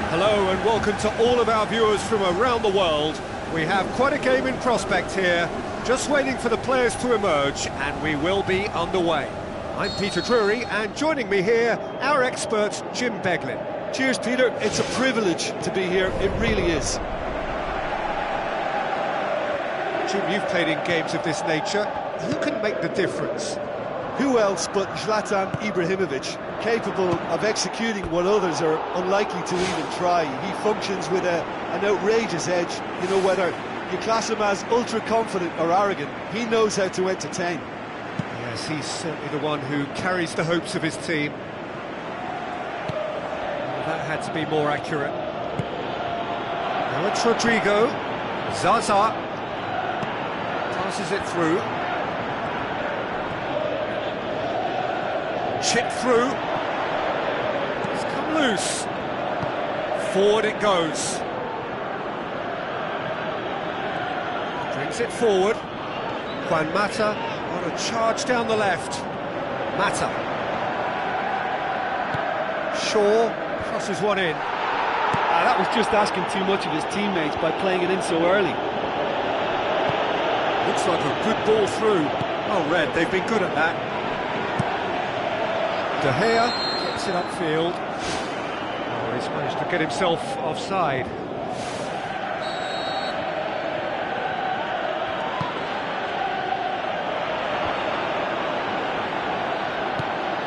Hello and welcome to all of our viewers from around the world. We have quite a game in prospect here, just waiting for the players to emerge, and we will be underway. I'm Peter Drury, and joining me here, our expert Jim Beglin. Cheers, Peter. It's a privilege to be here. It really is. Jim, you've played in games of this nature. Who can make the difference? Who else but Zlatan Ibrahimovic, capable of executing what others are unlikely to even try. He functions with an outrageous edge. You know, whether you class him as ultra-confident or arrogant, he knows how to entertain. Yes, he's certainly the one who carries the hopes of his team. Well, that had to be more accurate. Now it's Rodrigo. Zaza passes it through. Chip through. It's come loose. Forward it goes. Brings it forward. Juan Mata on a charge down the left. Mata. Shaw crosses one in. That was just asking too much of his teammates by playing it in so early. Looks like a good ball through. Oh, Red, they've been good at that. De Gea gets it upfield. Oh, he's managed to get himself offside.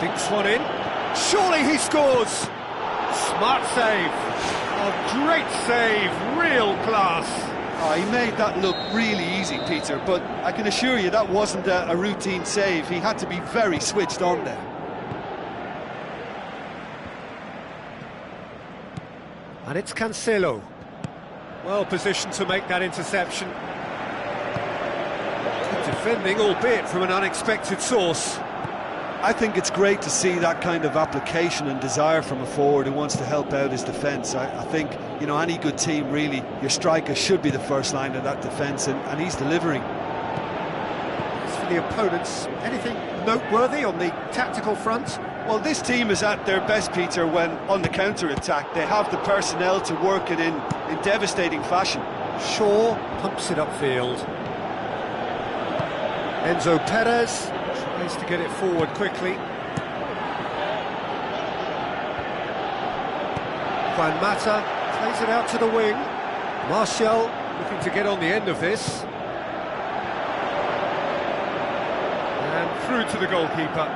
Dinks one in. Surely he scores! Smart save. Oh, great save. Real class. Oh, he made that look really easy, Peter, but I can assure you that wasn't a routine save. He had to be very switched on there. And it's Cancelo. Well positioned to make that interception. Good defending, albeit from an unexpected source. I think it's great to see that kind of application and desire from a forward who wants to help out his defence. I think, you know, any good team, really, your striker should be the first line of that defence, and he's delivering. As for the opponents, anything noteworthy on the tactical front? Well, this team is at their best, Peter, when on the counter-attack. They have the personnel to work it in devastating fashion. Shaw pumps it upfield. Enzo Perez tries Needs to get it forward quickly. Juan Mata plays it out to the wing. Martial looking to get on the end of this. And through to the goalkeeper.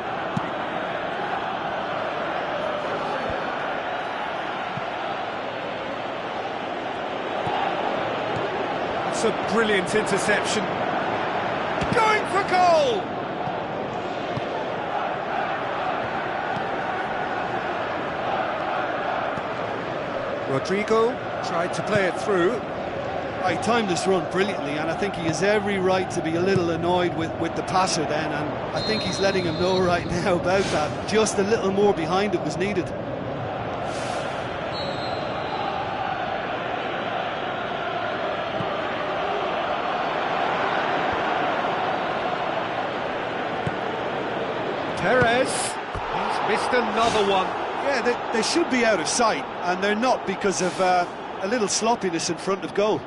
It's a brilliant interception. Going for goal! Rodrigo tried to play it through. He timed this run brilliantly, and I think he has every right to be a little annoyed with the passer then, and I think he's letting him know right now about that. Just a little more behind it was needed. Perez, he's missed another one. Yeah, they should be out of sight, and they're not because of a little sloppiness in front of goal.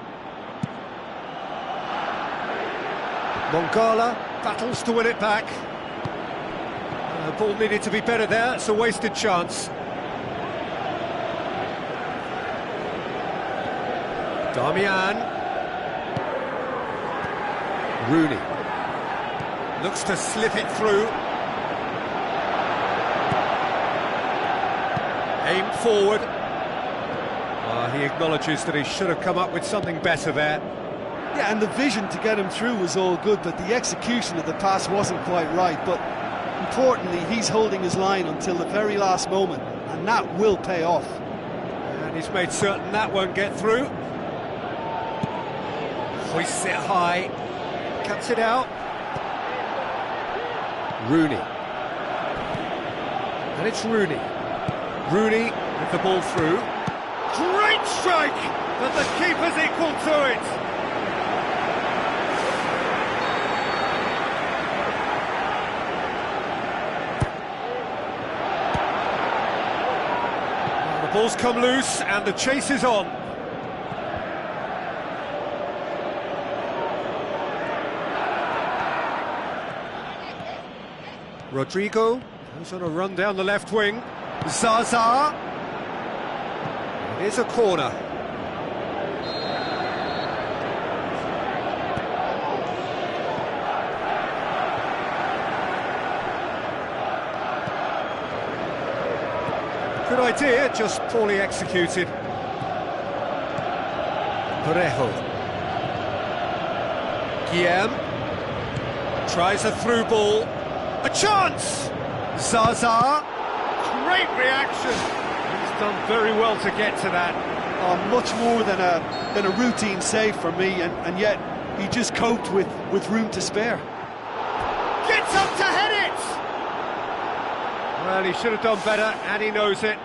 Mongala battles to win it back. The ball needed to be better there, it's a wasted chance. Darmian. Rooney. Looks to slip it through. Aimed forward. He acknowledges that he should have come up with something better there. Yeah, and the vision to get him through was all good, but the execution of the pass wasn't quite right. But importantly, he's holding his line until the very last moment, and that will pay off. And he's made certain that won't get through. Hoists it high, cuts it out. Rooney. And it's Rooney. Rooney with the ball through. Great strike, but the keeper's equal to it. The ball's come loose and the chase is on. Rodrigo goes on a run down the left wing. Zaza. It is a corner. Good idea, just poorly executed. Parejo. Guillem tries a through ball. A chance! Zaza. Great reaction. He's done very well to get to that. Much more than a routine save for me, and yet he just coped with room to spare. Gets up to head it! Well, he should have done better, and he knows it.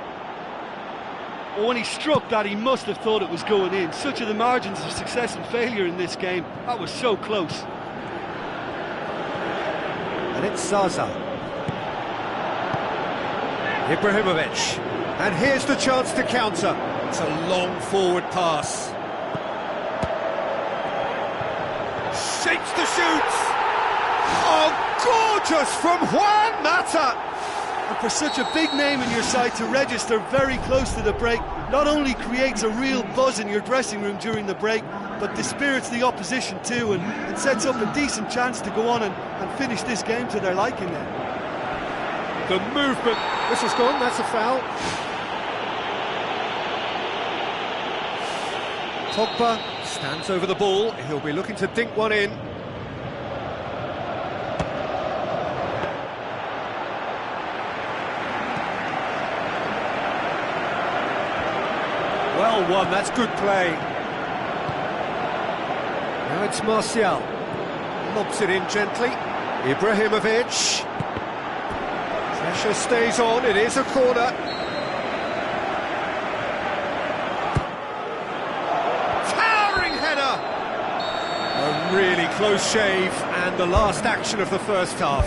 Well, when he struck that, he must have thought it was going in. Such are the margins of success and failure in this game. That was so close. And it's Zaza. Ibrahimovic. And here's the chance to counter. It's a long forward pass. Shapes to shoot. Oh, gorgeous from Juan Mata. And for such a big name in your side to register very close to the break, not only creates a real buzz in your dressing room during the break, but dispirits the opposition too, and sets up a decent chance to go on and finish this game to their liking then. The movement. This has gone, that's a foul. Pogba stands over the ball, he'll be looking to dink one in. Well won, that's good play. Now it's Martial. Lobs it in gently. Ibrahimovic. Pressure stays on, it is a corner. Towering header! A really close shave, and the last action of the first half.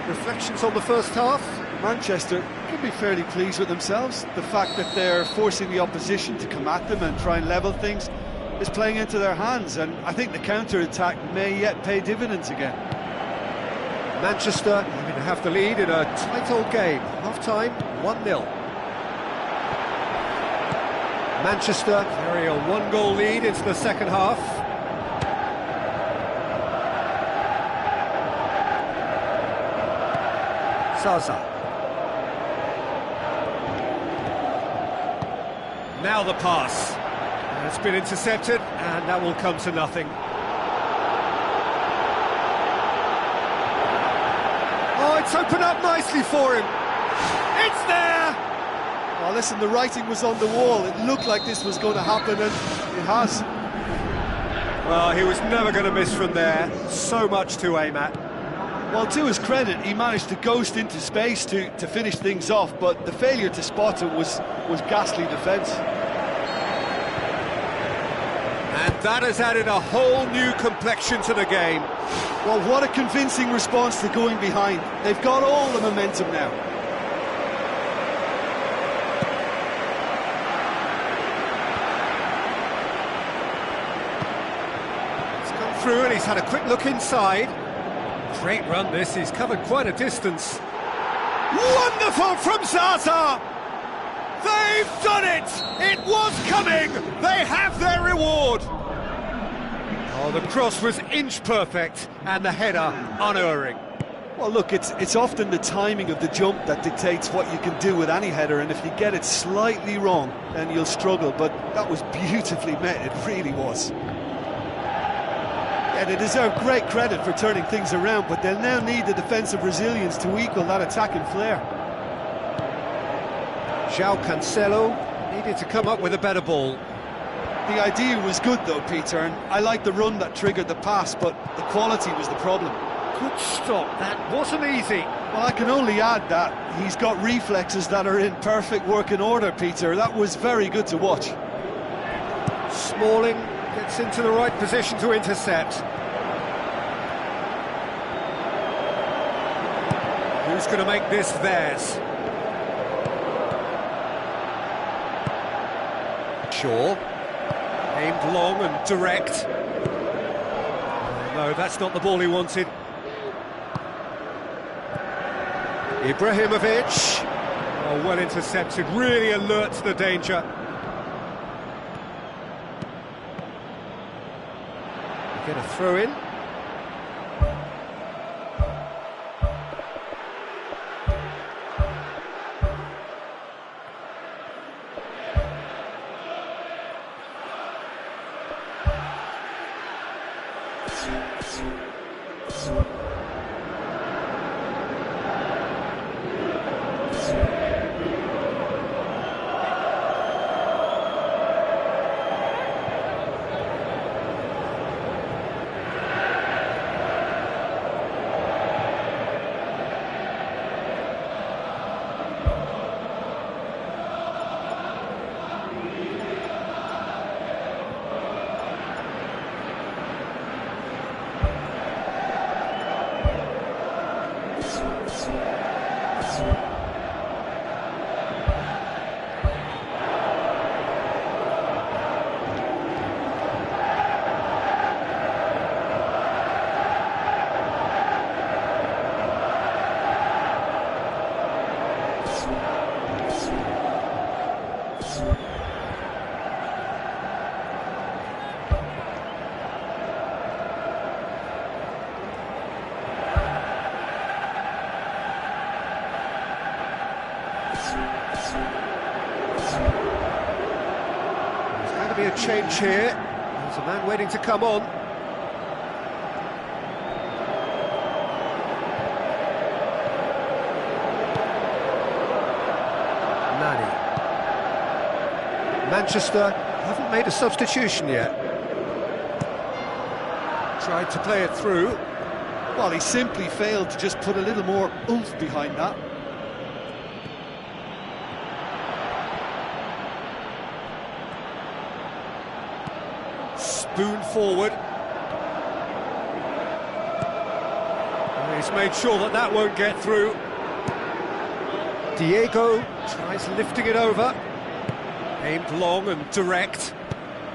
Reflections on the first half? Manchester can be fairly pleased with themselves. The fact that they're forcing the opposition to come at them and try and level things is playing into their hands, and I think the counter-attack may yet pay dividends again. Manchester even have the lead in a tight old game. Half-time, 1-0. Manchester carry a one-goal lead into the second half. Zaza. Now the pass. It's been intercepted, and that will come to nothing. Oh, it's opened up nicely for him. It's there! Well, listen, the writing was on the wall. It looked like this was going to happen, and it has. Well, he was never going to miss from there. So much to aim at. Well, to his credit, he managed to ghost into space to finish things off, but the failure to spot it was ghastly defence. And that has added a whole new complexion to the game. Well, what a convincing response to going behind. They've got all the momentum now. He's come through and he's had a quick look inside. Great run this, he's covered quite a distance. Wonderful from Zaza! They've done it! It was coming! They have their reward! Oh, the cross was inch perfect, and the header unerring. Well, look, it's often the timing of the jump that dictates what you can do with any header, and if you get it slightly wrong, then you'll struggle, but that was beautifully met, it really was. Yeah, they deserve great credit for turning things around, but they'll now need the defensive resilience to equal that attacking flair. João Cancelo needed to come up with a better ball. The idea was good though, Peter, and I like the run that triggered the pass, but the quality was the problem. Good stop, that wasn't easy. Well, I can only add that he's got reflexes that are in perfect working order, Peter. That was very good to watch. Smalling gets into the right position to intercept. Who's going to make this theirs? Shaw, aimed long and direct. No, that's not the ball he wanted. Ibrahimovic. Oh, well intercepted, really alert to the danger. Get a throw in. Be a change here. There's a man waiting to come on. Nani. Manchester haven't made a substitution yet. Tried to play it through. Well, he simply failed to just put a little more oomph behind that. Spoon forward. And he's made sure that that won't get through. Diego tries lifting it over. Aimed long and direct.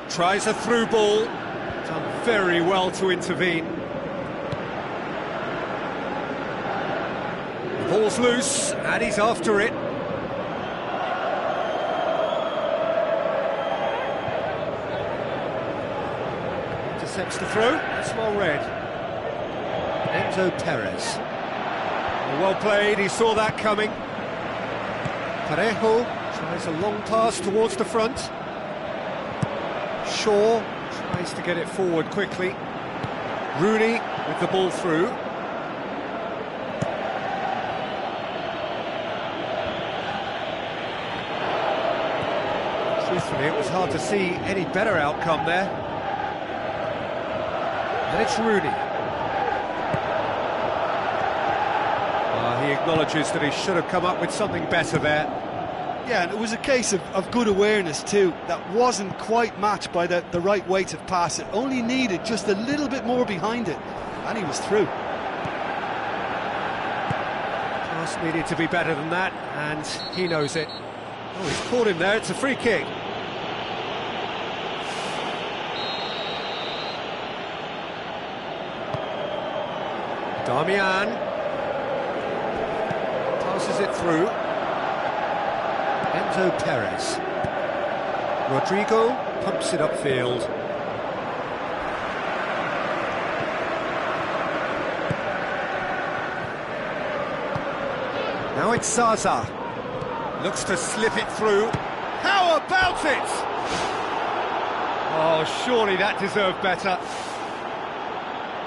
Tries a through ball. Done very well to intervene. Ball's loose, and he's after it. Intercepts the throw, that's well read. Enzo Perez. Well played, he saw that coming. Parejo tries a long pass towards the front. Shaw tries to get it forward quickly. Rooney with the ball through. Truthfully, it was hard to see any better outcome there. And it's Rooney. He acknowledges that he should have come up with something better there. Yeah, and it was a case of good awareness too. That wasn't quite matched by the right weight of pass. It only needed just a little bit more behind it, and he was through. Pass needed to be better than that, and he knows it. Oh, he's caught him there, it's a free kick. Damian passes it through. Enzo Perez. Rodrigo pumps it upfield. Now it's Zaza. Looks to slip it through. How about it? Oh, surely that deserved better.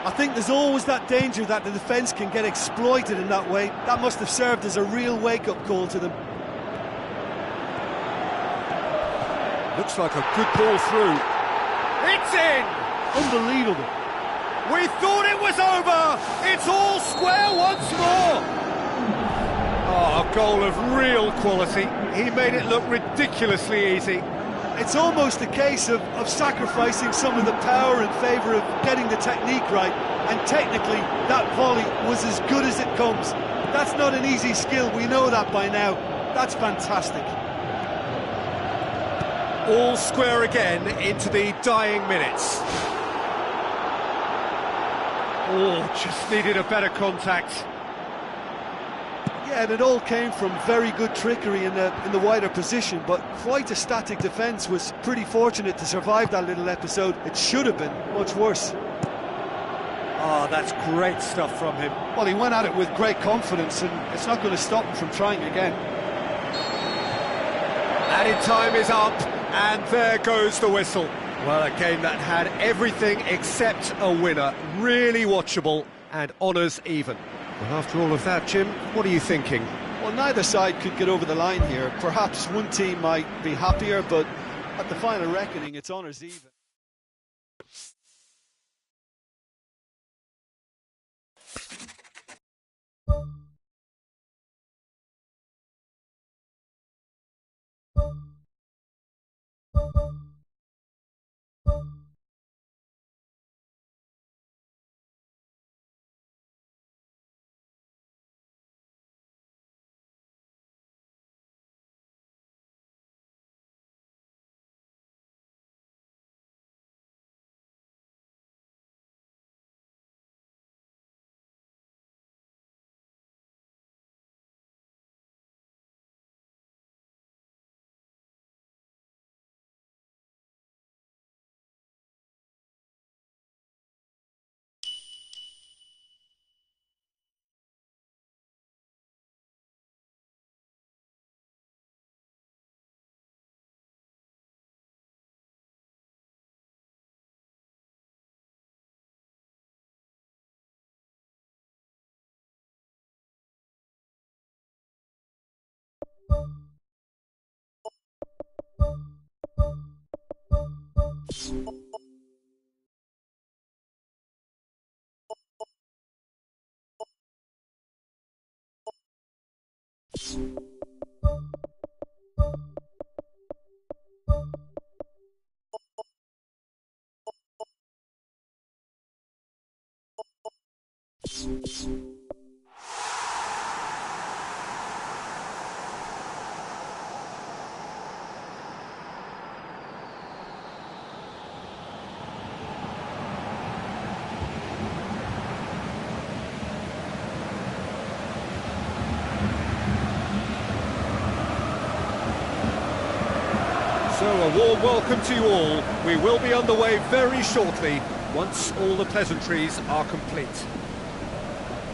I think there's always that danger that the defence can get exploited in that way. That must have served as a real wake-up call to them. Looks like a good ball through. It's in! Unbelievable. We thought it was over! It's all square once more! Oh, a goal of real quality. He made it look ridiculously easy. It's almost a case of sacrificing some of the power in favour of getting the technique right, and technically that volley was as good as it comes. That's not an easy skill, we know that by now. That's fantastic. All square again into the dying minutes. Oh, just needed a better contact. Yeah, and it all came from very good trickery in the wider position, but quite a static defence. Was pretty fortunate to survive that little episode. It should have been much worse. Oh, that's great stuff from him. Well, he went at it with great confidence, and it's not going to stop him from trying again. Added time is up, and there goes the whistle. Well, a game that had everything except a winner. Really watchable, and honours even. Well, after all of that, Jim, what are you thinking? Well, neither side could get over the line here. Perhaps one team might be happier, but at the final reckoning, it's honours even. a warm welcome to you all. We will be underway very shortly, once all the pleasantries are complete.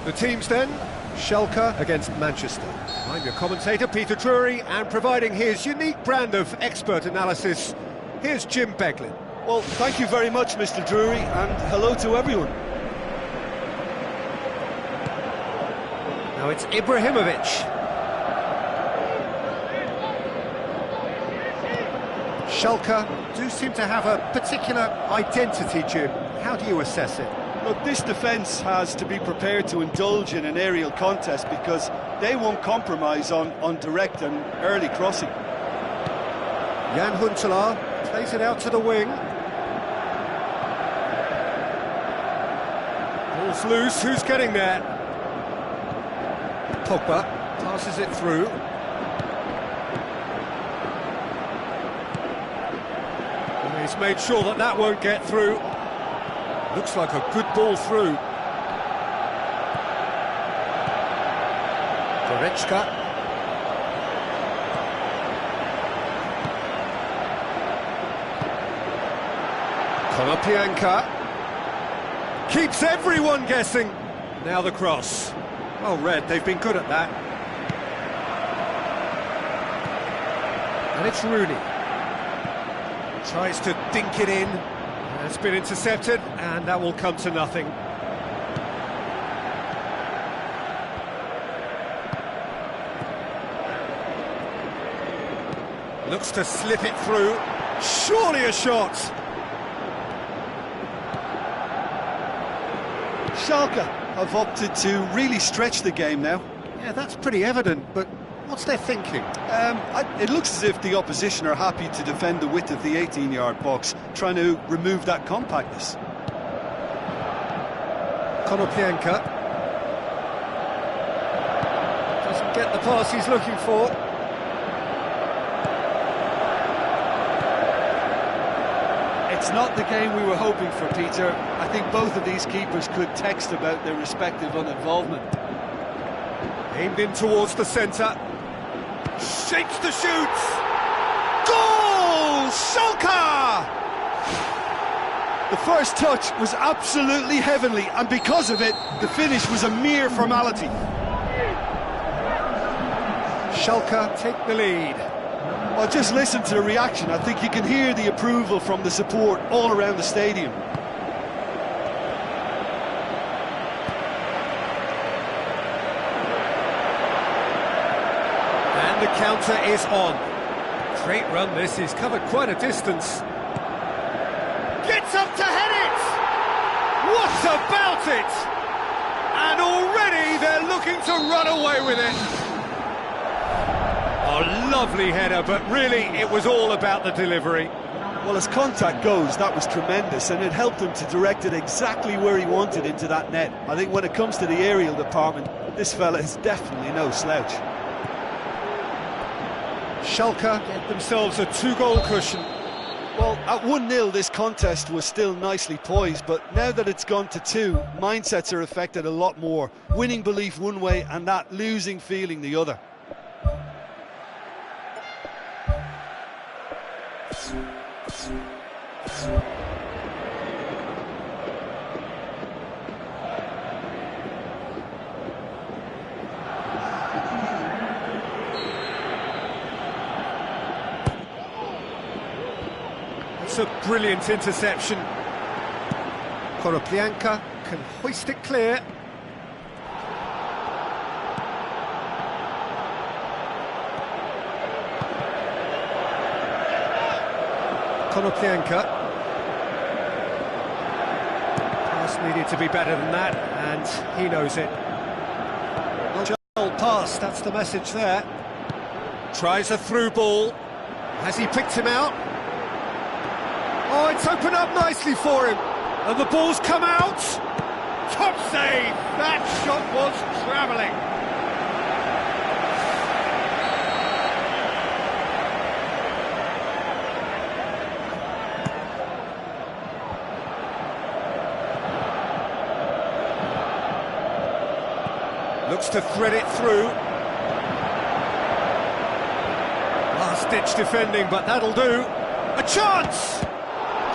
The teams then, Schalke against Manchester. I'm your commentator, Peter Drury, and providing his unique brand of expert analysis, here's Jim Beglin. Well, thank you very much, Mr. Drury, and hello to everyone. Now it's Ibrahimovic. Schalke do seem to have a particular identity, Jim. How do you assess it? Look, this defence has to be prepared to indulge in an aerial contest because they won't compromise on direct and early crossing. Jan Huntelaar plays it out to the wing. Ball's loose, who's getting there? Pogba passes it through. He's made sure that that won't get through. Looks like a good ball through. Goretzka. Konoplyanka. Keeps everyone guessing. Now the cross. Well read, they've been good at that. And it's Rooney. Tries to dink it in. It's been intercepted, and that will come to nothing. Looks to slip it through. Surely a shot. Schalke have opted to really stretch the game now. Yeah, that's pretty evident, but what's their thinking? It looks as if the opposition are happy to defend the width of the 18-yard box, trying to remove that compactness. Konoplyanka doesn't get the pass he's looking for. It's not the game we were hoping for, Peter. I think both of these keepers could text about their respective uninvolvement. Aimed in towards the centre. Shapes to shoot! Goal! Schalke! The first touch was absolutely heavenly, and because of it, the finish was a mere formality. Schalke take the lead. Well, just listen to the reaction. I think you can hear the approval from the support all around the stadium. And the counter is on. Great run this, he's covered quite a distance. Gets up to head it! What about it? And already they're looking to run away with it. Oh, lovely header, but really it was all about the delivery. Well, as contact goes, that was tremendous, and it helped him to direct it exactly where he wanted into that net. I think when it comes to the aerial department, this fella is definitely no slouch. Schalke get themselves a 2-goal cushion. Well, at 1-0 this contest was still nicely poised, but now that it's gone to 2, mindsets are affected a lot more. Winning belief one way and that losing feeling the other. It's a brilliant interception. Konoplyanka can hoist it clear. Konoplyanka. Pass needed to be better than that, and he knows it. Well pass, that's the message there. Tries a through ball. Has he picked him out? Oh, it's opened up nicely for him. And the ball's come out. Top save! That shot was travelling. Looks to thread it through. Last-ditch defending, but that'll do. A chance!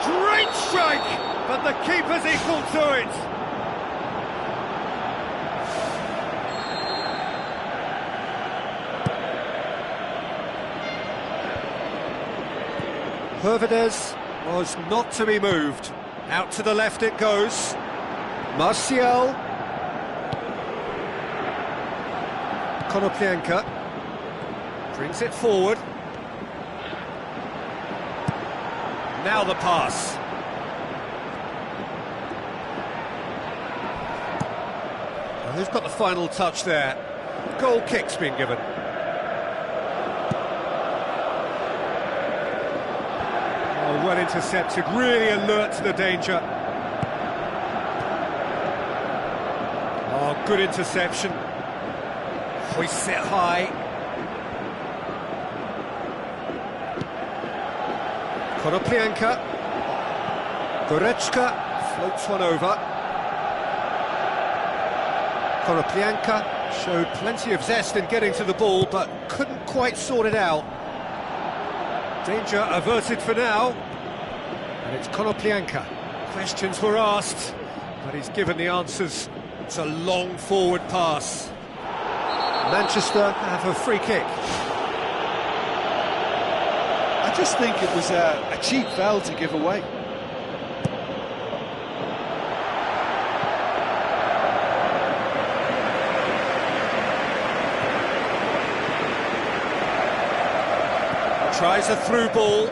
Great strike, but the keeper's equal to it. Hervedez was not to be moved. Out to the left it goes. Martial. Konoplyanka brings it forward. Now the pass. Well, who's got the final touch there? Goal kick's been given. Oh, well intercepted, really alert to the danger. Oh, good interception. Hoists it high. Konoplyanka. Goretzka floats one over. Konoplyanka showed plenty of zest in getting to the ball, but couldn't quite sort it out. Danger averted for now. And it's Konoplyanka. Questions were asked, but he's given the answers. It's a long forward pass. Manchester have a free kick. I just think it was a cheap foul to give away. Tries a through ball.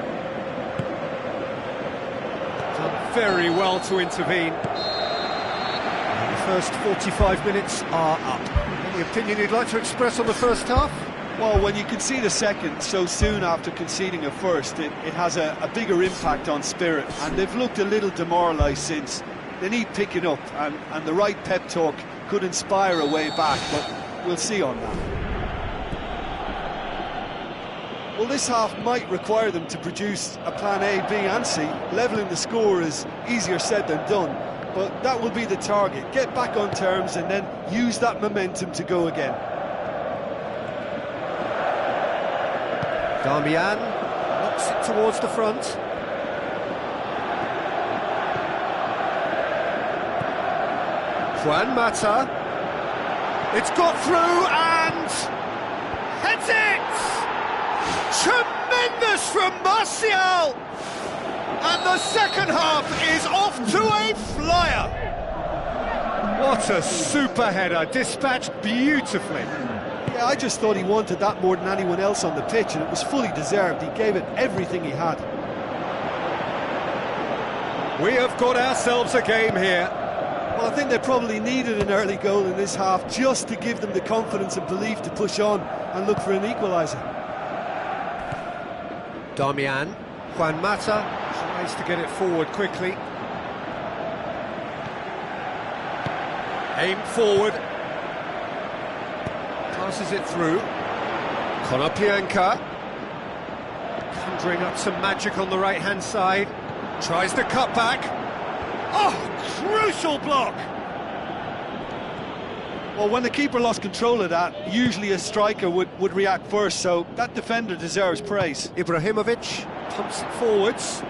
Done very well to intervene. And the first 45 minutes are up. Any opinion you'd like to express on the first half? Well, when you concede a second so soon after conceding a first, it has a bigger impact on spirit, and they've looked a little demoralised since. They need picking up, and the right pep talk could inspire a way back, but we'll see on that. Well, this half might require them to produce a plan A, B and C. Levelling the score is easier said than done, but that will be the target. Get back on terms and then use that momentum to go again. Darmian knocks it towards the front. Juan Mata. It's got through and heads it! Tremendous from Martial! And the second half is off to a flyer! What a super header, dispatched beautifully. Yeah, I just thought he wanted that more than anyone else on the pitch, and it was fully deserved. He gave it everything he had. We have got ourselves a game here. Well, I think they probably needed an early goal in this half just to give them the confidence and belief to push on and look for an equaliser. Darmian. Juan Mata tries to get it forward quickly. Aim forward. Passes it through. Konoplyanka. Conjuring up some magic on the right-hand side. Tries to cut back. Oh, crucial block! Well, when the keeper lost control of that, usually a striker would react first, so that defender deserves praise. Ibrahimovic pumps it forwards.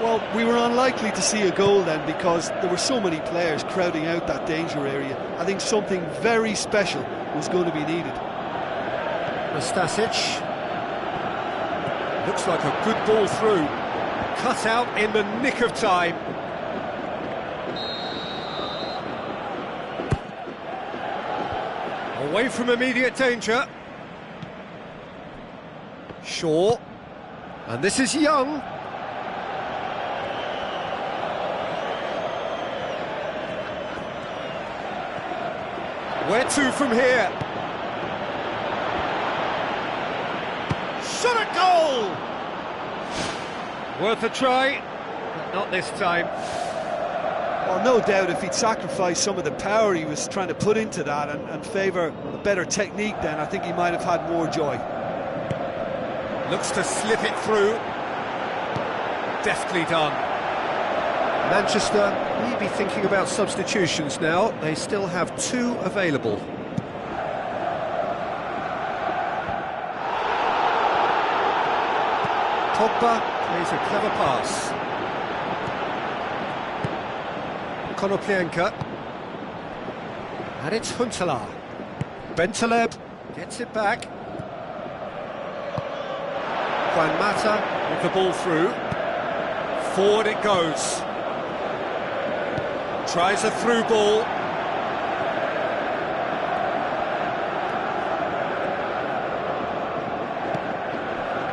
Well, we were unlikely to see a goal then because there were so many players crowding out that danger area. I think something very special was going to be needed. Nastasic. Looks like a good ball through. Cut out in the nick of time. Away from immediate danger. Shaw. And this is Young. Where to from here? Shot a goal! Worth a try, but not this time. Well, no doubt if he'd sacrificed some of the power he was trying to put into that and favour a better technique, then I think he might have had more joy. Looks to slip it through. Deftly done. Manchester may be thinking about substitutions now. They still have 2 available. Pogba plays a clever pass. Konoplyanka. And it's Huntelaar. Bentaleb gets it back. Juan Mata with the ball through. Forward it goes. Tries a through ball.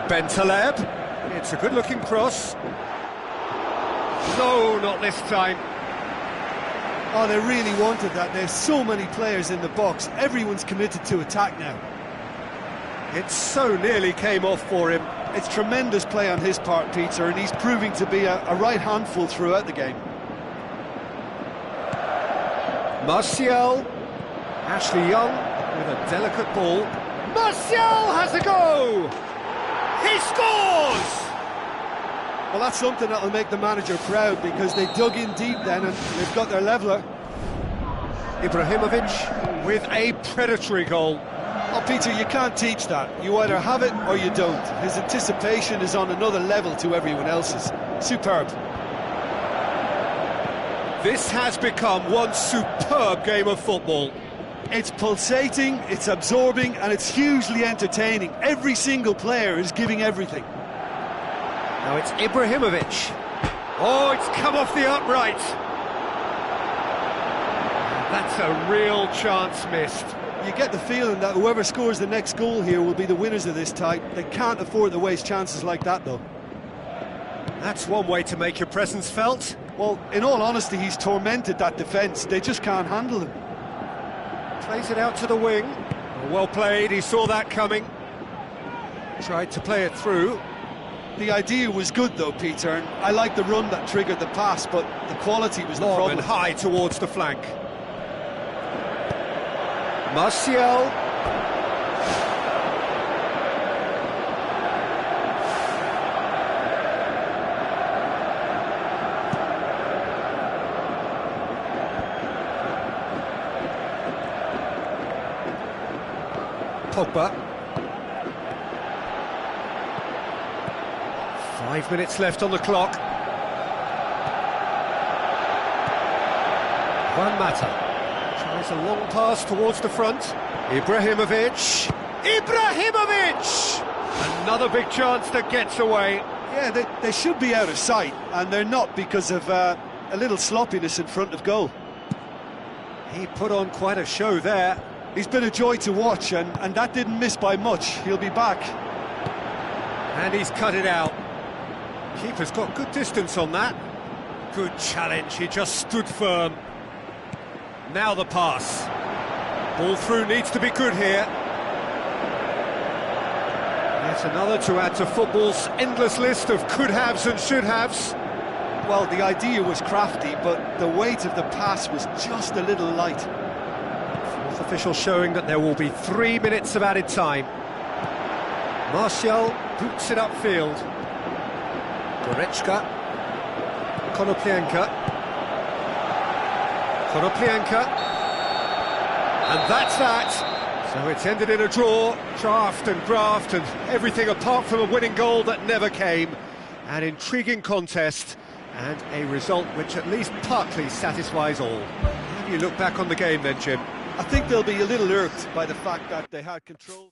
Bentaleb. It's a good-looking cross. No, not this time. Oh, they really wanted that. There's so many players in the box. Everyone's committed to attack now. It so nearly came off for him. It's tremendous play on his part, Peter, and he's proving to be a right handful throughout the game. Martial. Ashley Young with a delicate ball. Martial has a go! He scores! Well, that's something that'll make the manager proud, because they dug in deep then and they've got their leveller. Ibrahimovic with a predatory goal. Oh, Peter, you can't teach that. You either have it or you don't. His anticipation is on another level to everyone else's. Superb. This has become one superb game of football. It's pulsating, it's absorbing, and it's hugely entertaining. Every single player is giving everything. Now it's Ibrahimovic. Oh, it's come off the upright. That's a real chance missed. You get the feeling that whoever scores the next goal here will be the winners of this tie. They can't afford to waste chances like that, though. That's one way to make your presence felt. Well, in all honesty, he's tormented that defence. They just can't handle him. Plays it out to the wing. Well played, he saw that coming. Tried to play it through. The idea was good, though, Peter, and I like the run that triggered the pass, but the quality was the Long problem. and high towards the flank. Martial. Pogba. 5 minutes left on the clock. Juan Mata tries a long pass towards the front. Ibrahimovic. Another big chance that gets away. Yeah, they should be out of sight, and they're not because of a little sloppiness in front of goal. He put on quite a show there. He's been a joy to watch, and that didn't miss by much. He'll be back. And he's cut it out. Keeper's got good distance on that. Good challenge, he just stood firm. Now the pass. Ball through needs to be good here. Yet another to add to football's endless list of could-haves and should-haves. Well, the idea was crafty, but the weight of the pass was just a little light. Fourth official showing that there will be 3 minutes of added time. Martial boots it upfield. Goretzka. Konoplyanka. And that's that. So it's ended in a draw, draft and graft and everything apart from a winning goal that never came. An intriguing contest and a result which at least partly satisfies all. How do you look back on the game then, Jim? I think they'll be a little irked by the fact that they had control.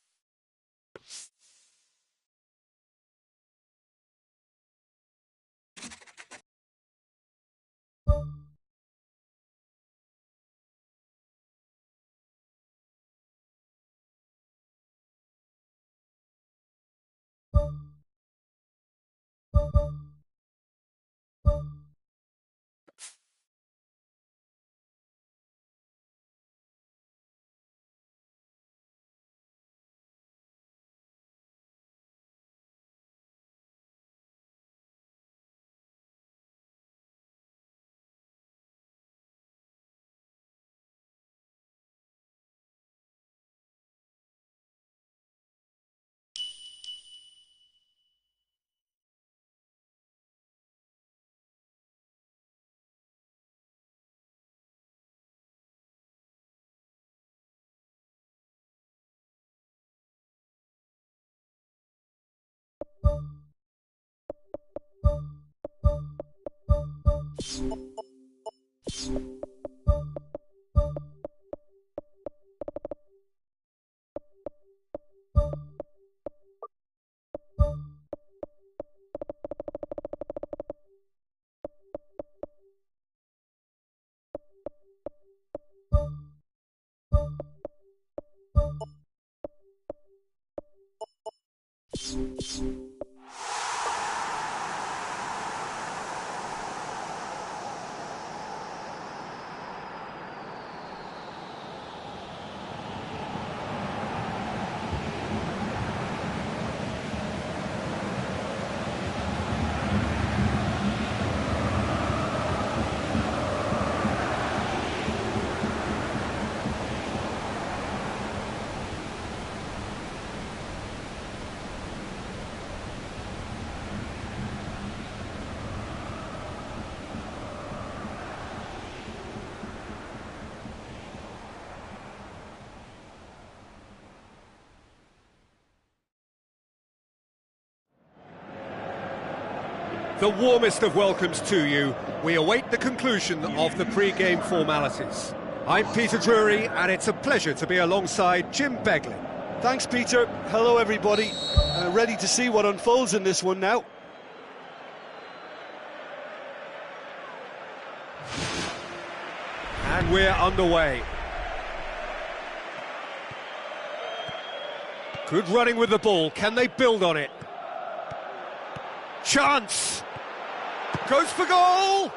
The warmest of welcomes to you. We await the conclusion of the pre-game formalities. I'm Peter Drury, and it's a pleasure to be alongside Jim Beglin. Thanks, Peter. Hello, everybody. Ready to see what unfolds in this one now. And we're underway. Good running with the ball. Can they build on it? Chance! Goes for goal!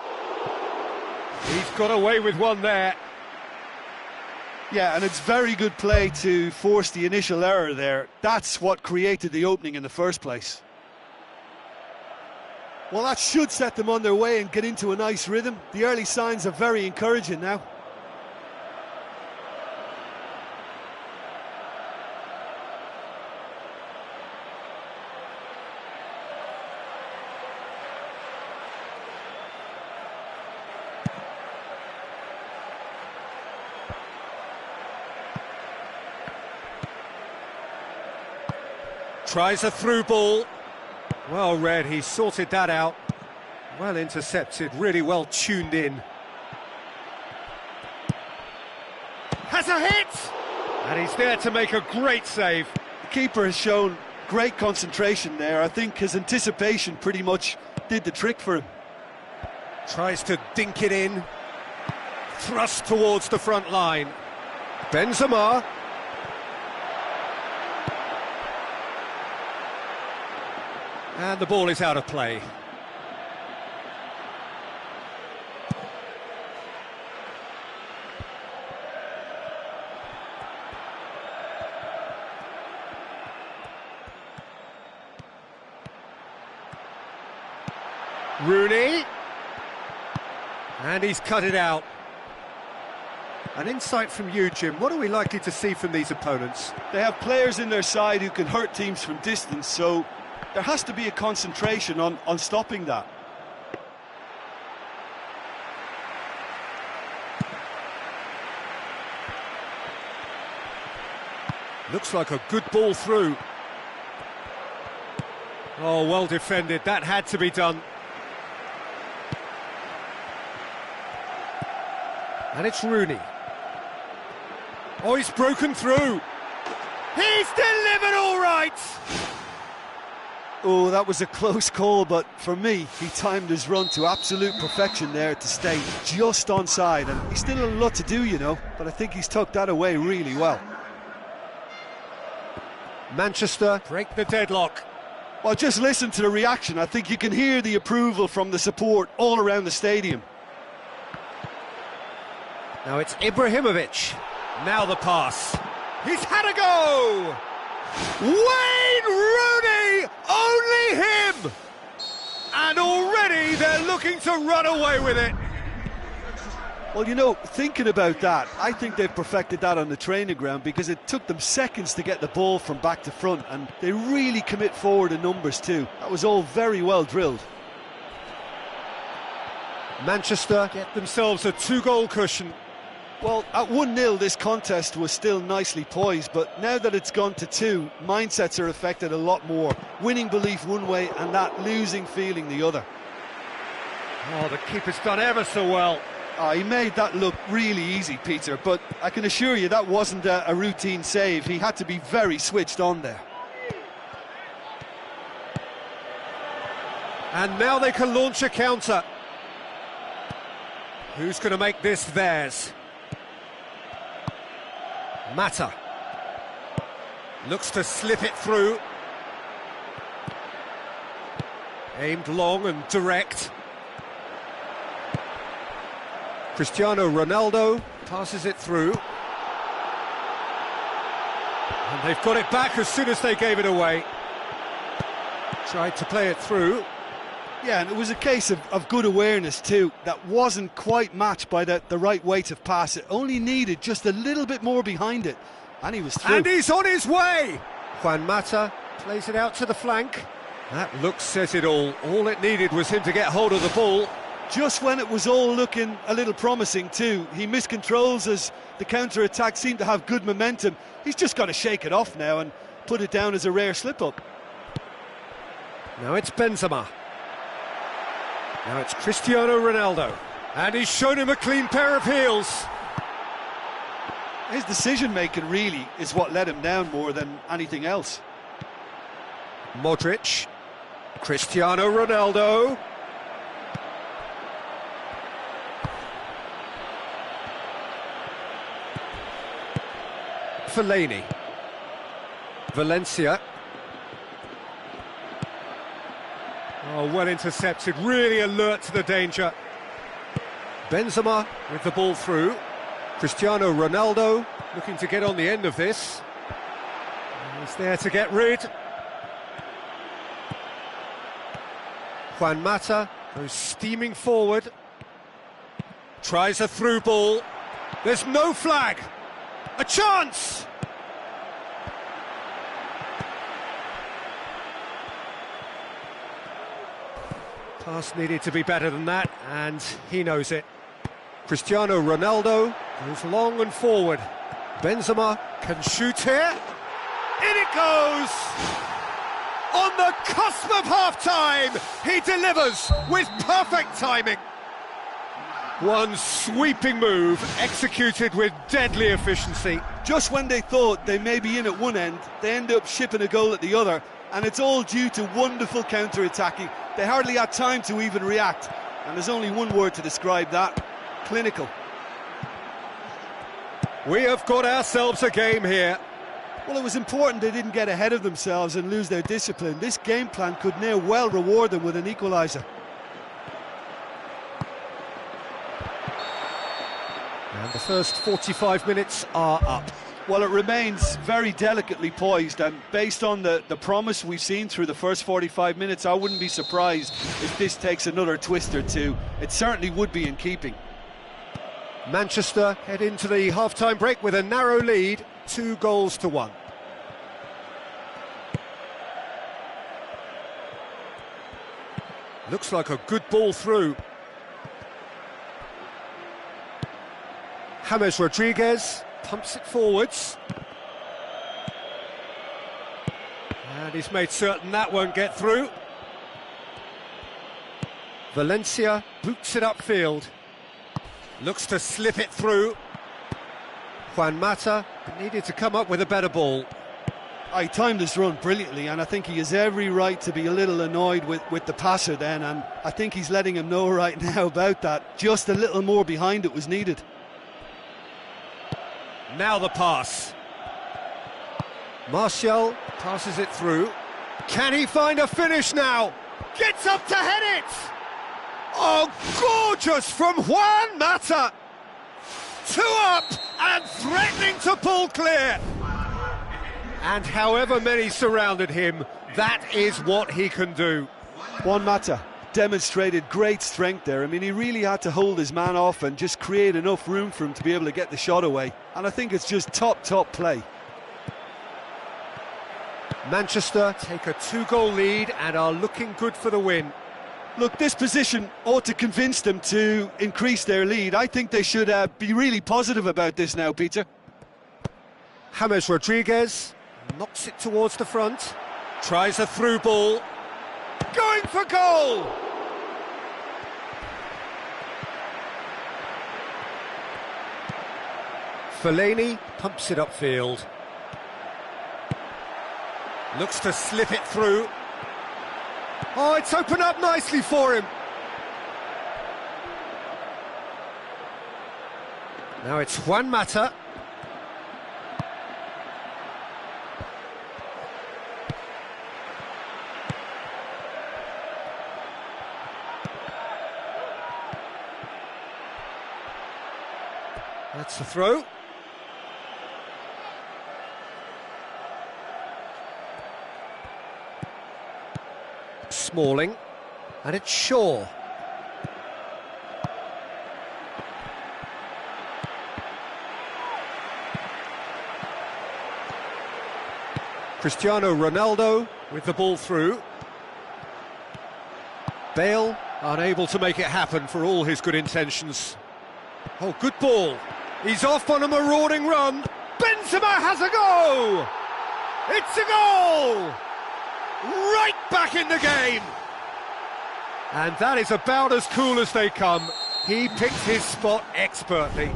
He's got away with one there. Yeah, and it's very good play to force the initial error there. That's what created the opening in the first place. Well, that should set them on their way and get into a nice rhythm. The early signs are very encouraging now. Tries a through ball. Well read, he sorted that out. Well intercepted, really well tuned in. Has a hit! And he's there to make a great save. The keeper has shown great concentration there. I think his anticipation pretty much did the trick for him. Tries to dink it in. Thrust towards the front line. Benzema. And the ball is out of play. Rooney. And he's cut it out. An insight from you, Jim. What are we likely to see from these opponents? They have players in their side who can hurt teams from distance, so there has to be a concentration on stopping that. Looks like a good ball through. Oh, well defended. That had to be done. And it's Rooney. Oh, he's broken through. He's delivered all right! Oh, that was a close call, but for me, he timed his run to absolute perfection there to stay just onside, and he's still a lot to do, you know, but I think he's tucked that away really well. Manchester break the deadlock. Well, just listen to the reaction. I think you can hear the approval from the support all around the stadium. Now it's Ibrahimovic. Now the pass. He's had a go! Wayne Rooney! Only him! And already they're looking to run away with it. Well, you know, thinking about that, I think they've perfected that on the training ground because it took them seconds to get the ball from back to front, and they really commit forward in numbers too. That was all very well drilled. Manchester get themselves a 2-goal cushion. Well, at 1-0 this contest was still nicely poised, but now that it's gone to 2, mindsets are affected a lot more. Winning belief one way and that losing feeling the other. Oh, the keeper's done ever so well. Oh, he made that look really easy, Peter, but I can assure you that wasn't a routine save. He had to be very switched on there. And now they can launch a counter. Who's going to make this theirs? Mata. Looks to slip it through. Aimed long and direct. Cristiano Ronaldo passes it through. And they've got it back as soon as they gave it away. Tried to play it through. Yeah, and it was a case of good awareness too. That wasn't quite matched by the right weight of pass. It only needed just a little bit more behind it. And he was through. And he's on his way! Juan Mata plays it out to the flank. That look says it all. All it needed was him to get hold of the ball. Just when it was all looking a little promising too, he miscontrols as the counter-attack seemed to have good momentum. He's just got to shake it off now and put it down as a rare slip-up. Now it's Benzema. Now it's Cristiano Ronaldo. And he's shown him a clean pair of heels. His decision-making really is what let him down more than anything else. Modric. Cristiano Ronaldo. Fellaini. Valencia. Oh, well intercepted, really alert to the danger. Benzema with the ball through. Cristiano Ronaldo looking to get on the end of this. He's there to get rid. Juan Mata goes steaming forward. Tries a through ball. There's no flag. A chance! Pass needed to be better than that, and he knows it. Cristiano Ronaldo goes long and forward. Benzema can shoot here. In it goes! On the cusp of half-time, he delivers with perfect timing. One sweeping move, executed with deadly efficiency. Just when they thought they may be in at one end, they end up shipping a goal at the other, and it's all due to wonderful counter-attacking. They hardly had time to even react, and there's only one word to describe that: clinical. We have got ourselves a game here. Well, it was important they didn't get ahead of themselves and lose their discipline. This game plan could now well reward them with an equaliser. And the first 45 minutes are up. Well, it remains very delicately poised, and based on the promise we've seen through the first 45 minutes, I wouldn't be surprised if this takes another twist or two. It certainly would be in keeping. Manchester head into the half-time break with a narrow lead, 2-1. Looks like a good ball through. James Rodriguez pumps it forwards. And he's made certain that won't get through. Valencia boots it upfield. Looks to slip it through. Juan Mata needed to come up with a better ball. He timed this run brilliantly, and I think he has every right to be a little annoyed with the passer then, and I think he's letting him know right now about that. Just a little more behind it was needed. Now the pass. Martial passes it through. Can he find a finish now? Gets up to head it! Oh, gorgeous from Juan Mata! 2 up and threatening to pull clear. And however many surrounded him, that is what he can do. Juan Mata demonstrated great strength there. I mean, he really had to hold his man off and just create enough room for him to be able to get the shot away. And I think it's just top play. Manchester take a 2-goal lead and are looking good for the win. Look, this position ought to convince them to increase their lead. I think they should be really positive about this now, Peter. James Rodriguez knocks it towards the front, tries a through ball, going for goal! Fellaini pumps it upfield. Looks to slip it through. Oh, it's opened up nicely for him. Now it's Juan Mata. That's the throw. Smalling, and it's Shaw. Cristiano Ronaldo with the ball through. Bale unable to make it happen for all his good intentions. Oh, good ball. He's off on a marauding run. Benzema has a go! It's a goal! Right back in the game! And that is about as cool as they come. He picked his spot expertly.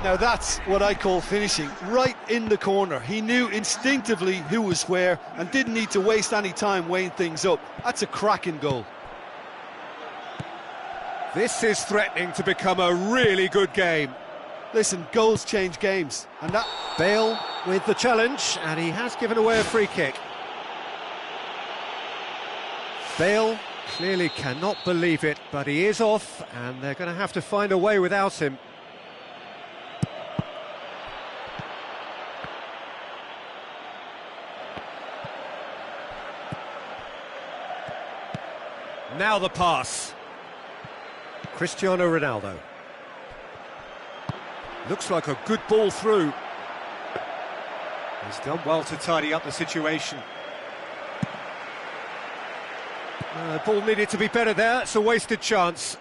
Now that's what I call finishing, right in the corner. He knew instinctively who was where and didn't need to waste any time weighing things up. That's a cracking goal. This is threatening to become a really good game. Listen, goals change games, and that... Bale with the challenge, and he has given away a free kick. Bale clearly cannot believe it, but he is off, and they're going to have to find a way without him. Now the pass. Cristiano Ronaldo. Looks like a good ball through. He's done well to tidy up the situation. The ball needed to be better there. It's a wasted chance.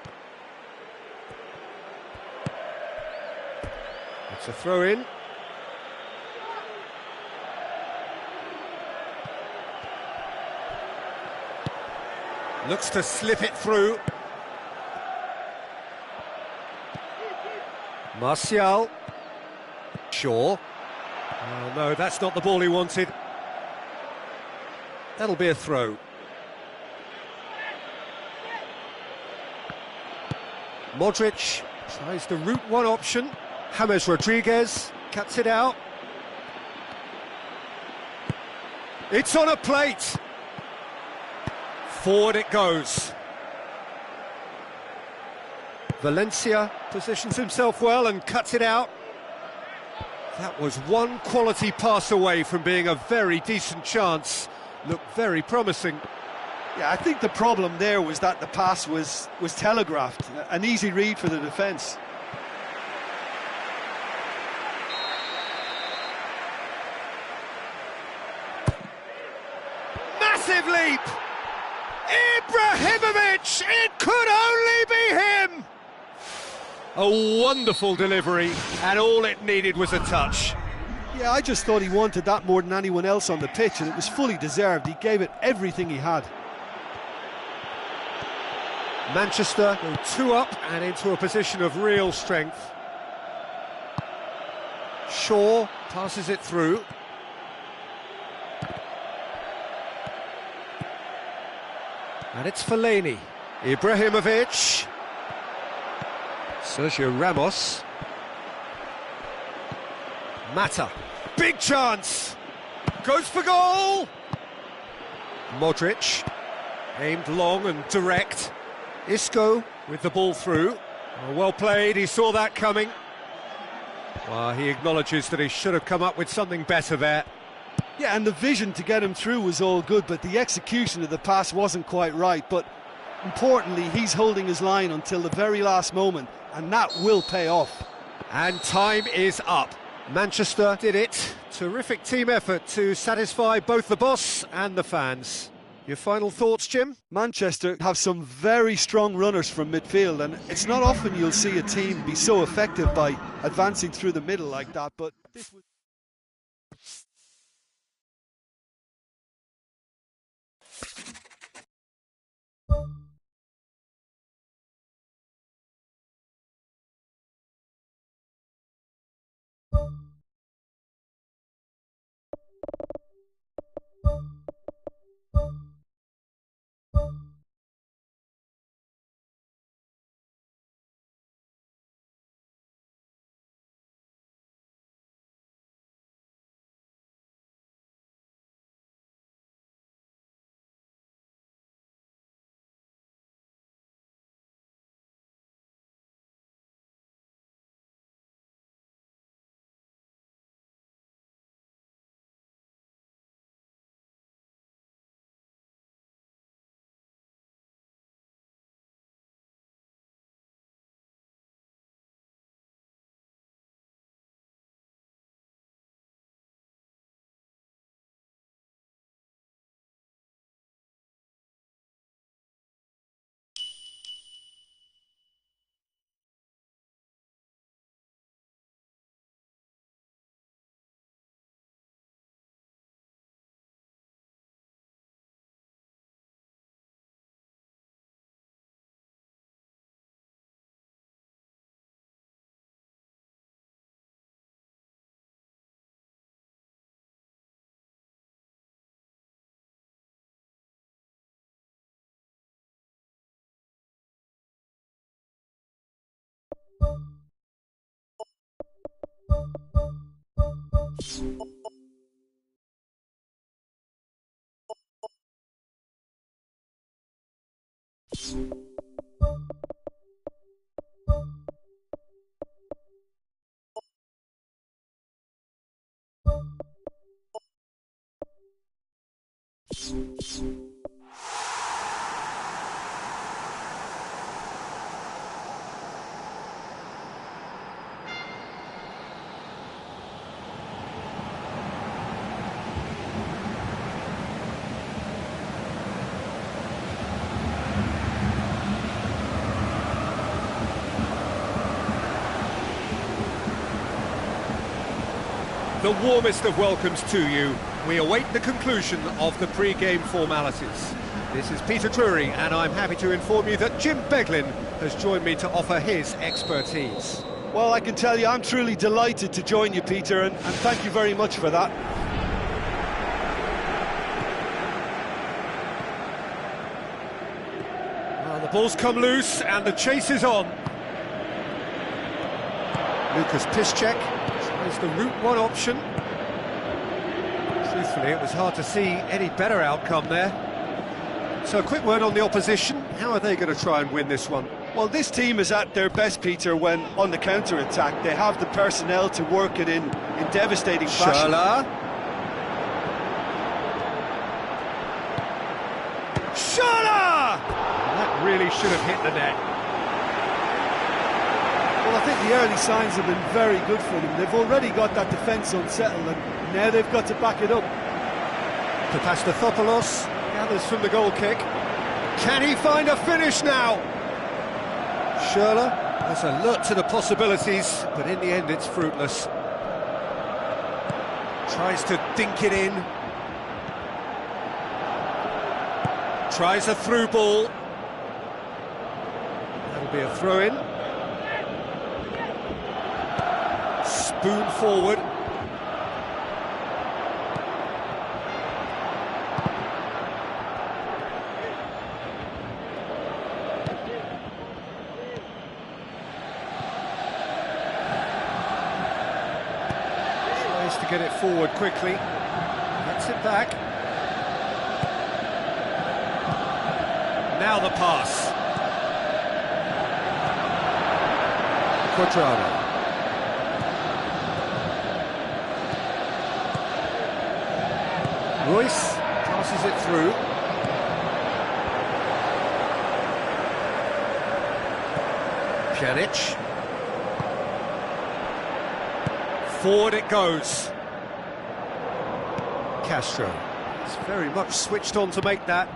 It's a throw-in. Looks to slip it through. Martial. Shaw. Oh no, that's not the ball he wanted. That'll be a throw. Modric tries the route one option. James Rodriguez cuts it out. It's on a plate. Forward it goes. Valencia positions himself well and cuts it out. That was one quality pass away from being a very decent chance. Looked very promising. Yeah, I think the problem there was that the pass was telegraphed. An easy read for the defence. Massive leap! Ibrahimovic! It could only be him! A wonderful delivery, and all it needed was a touch. Yeah, I just thought he wanted that more than anyone else on the pitch, and it was fully deserved. He gave it everything he had. Manchester go 2 up and into a position of real strength. Shaw passes it through. And it's Fellaini. Ibrahimovic. Sergio Ramos. Mata. Big chance. Goes for goal. Modric. Aimed long and direct. Isco with the ball through. Oh, well played, he saw that coming. Well, he acknowledges that he should have come up with something better there. Yeah, and the vision to get him through was all good, but the execution of the pass wasn't quite right. But importantly, he's holding his line until the very last moment, and that will pay off. And time is up. Manchester did it. Terrific team effort to satisfy both the boss and the fans. Your final thoughts, Jim? Manchester have some very strong runners from midfield, and it's not often you'll see a team be so effective by advancing through the middle like that, but this was... The warmest of welcomes to you. We await the conclusion of the pre-game formalities. This is Peter Drury, and I'm happy to inform you that Jim Beglin has joined me to offer his expertise. Well, I can tell you I'm truly delighted to join you, Peter, and thank you very much for that. Well, the ball's come loose, and the chase is on. Lucas Piszczek tries the route one option. Truthfully, it was hard to see any better outcome there. So a quick word on the opposition. How are they going to try and win this one? Well, this team is at their best, Peter, when on the counter-attack. They have the personnel to work it in devastating fashion. Schürrle! That really should have hit the net. Well, I think the early signs have been very good for them. They've already got that defence unsettled, and now they've got to back it up. Papastathopoulos gathers from the goal kick. Can he find a finish now? Schürrle has alert to the possibilities, but in the end it's fruitless. Tries to dink it in. Tries a through ball. That'll be a throw-in. Spoon forward. Tries to get it forward quickly. Gets it back. Now the pass. Quadrado. Royce passes it through. Pjanic. Forward it goes. Castro. He's very much switched on to make that.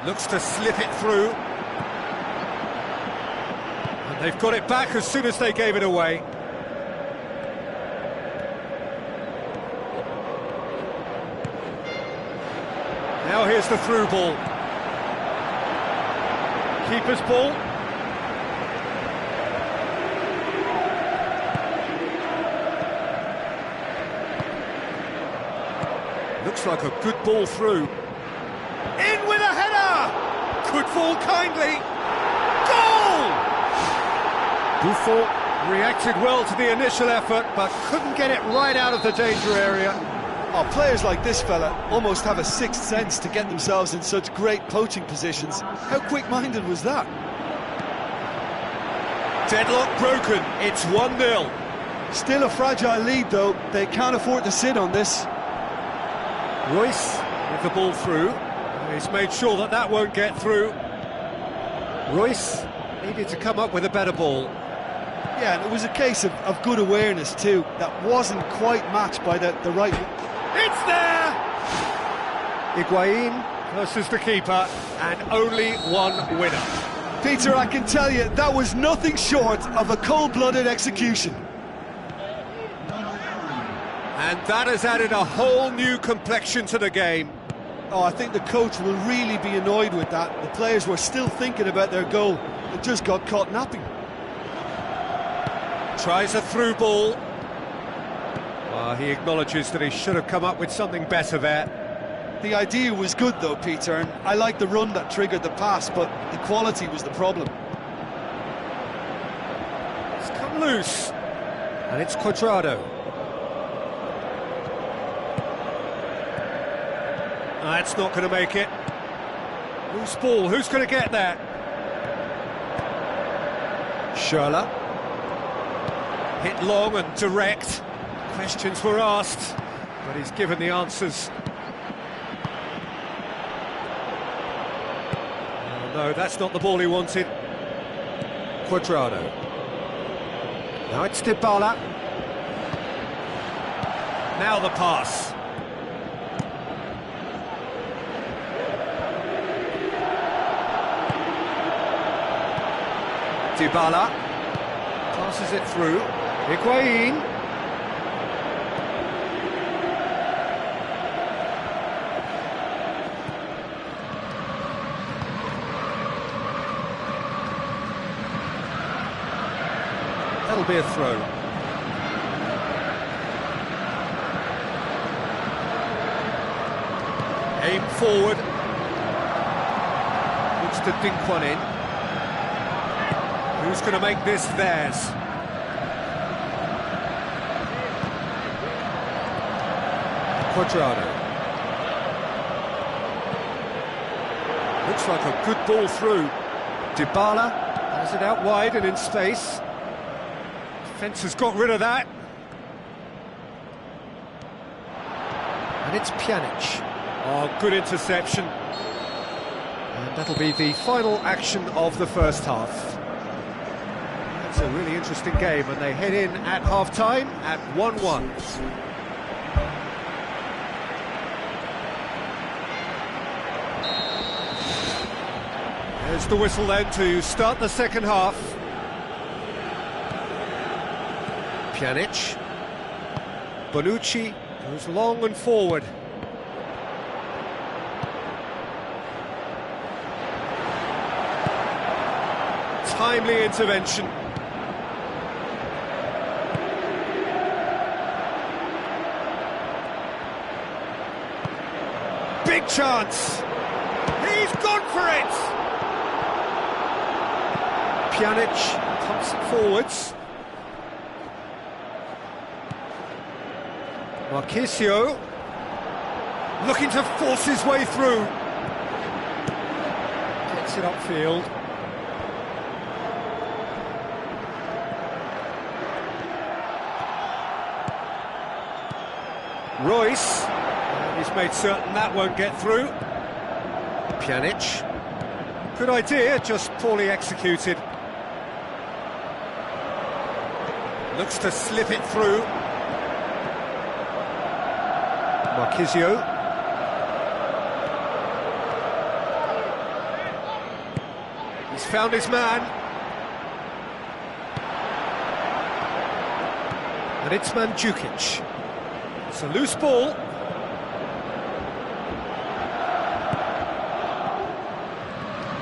Looks to slip it through. And they've got it back as soon as they gave it away. Now here's the through ball. Keeper's ball. Looks like a good ball through. In with a header! Could fall kindly. Goal! Buffon reacted well to the initial effort, but couldn't get it right out of the danger area. Oh, players like this fella almost have a sixth sense to get themselves in such great poaching positions. How quick-minded was that? Deadlock broken, it's 1-0. Still a fragile lead, though. They can't afford to sit on this. Royce with the ball through. He's made sure that that won't get through. Royce needed to come up with a better ball. Yeah, and it was a case of good awareness, too. That wasn't quite matched by the right... It's there! Higuain versus the keeper, and only one winner. Peter, I can tell you, that was nothing short of a cold-blooded execution. And that has added a whole new complexion to the game. Oh, I think the coach will really be annoyed with that. The players were still thinking about their goal and just got caught napping. Tries a through ball. He acknowledges that he should have come up with something better there. The idea was good though, Peter, and I like the run that triggered the pass, but the quality was the problem. It's come loose, and it's Cuadrado. That's not going to make it. Loose ball, who's going to get that? Schürrle. Hit long and direct. Questions were asked, but he's given the answers. Oh, no, that's not the ball he wanted. Cuadrado. Now it's Dybala. Now the pass. Dybala passes it through. Higuain. That'll be a throw. Aim forward. Looks to dink one in. Who's going to make this theirs? Cuadrado. Looks like a good ball through. Dybala has it out wide and in space. Defence has got rid of that. And it's Pjanic. Oh, good interception. And that'll be the final action of the first half. It's a really interesting game, and they head in at half-time at 1-1. There's the whistle then to start the second half. Pjanic. Bonucci goes long and forward. Timely intervention. Big chance. He's gone for it. Pjanic pumps it forwards. Marchisio looking to force his way through. Gets it upfield. Royce. He's made certain that won't get through. Pjanic. Good idea, just poorly executed. Looks to slip it through. Marchisio. He's found his man. And it's Mandzukic. It's a loose ball.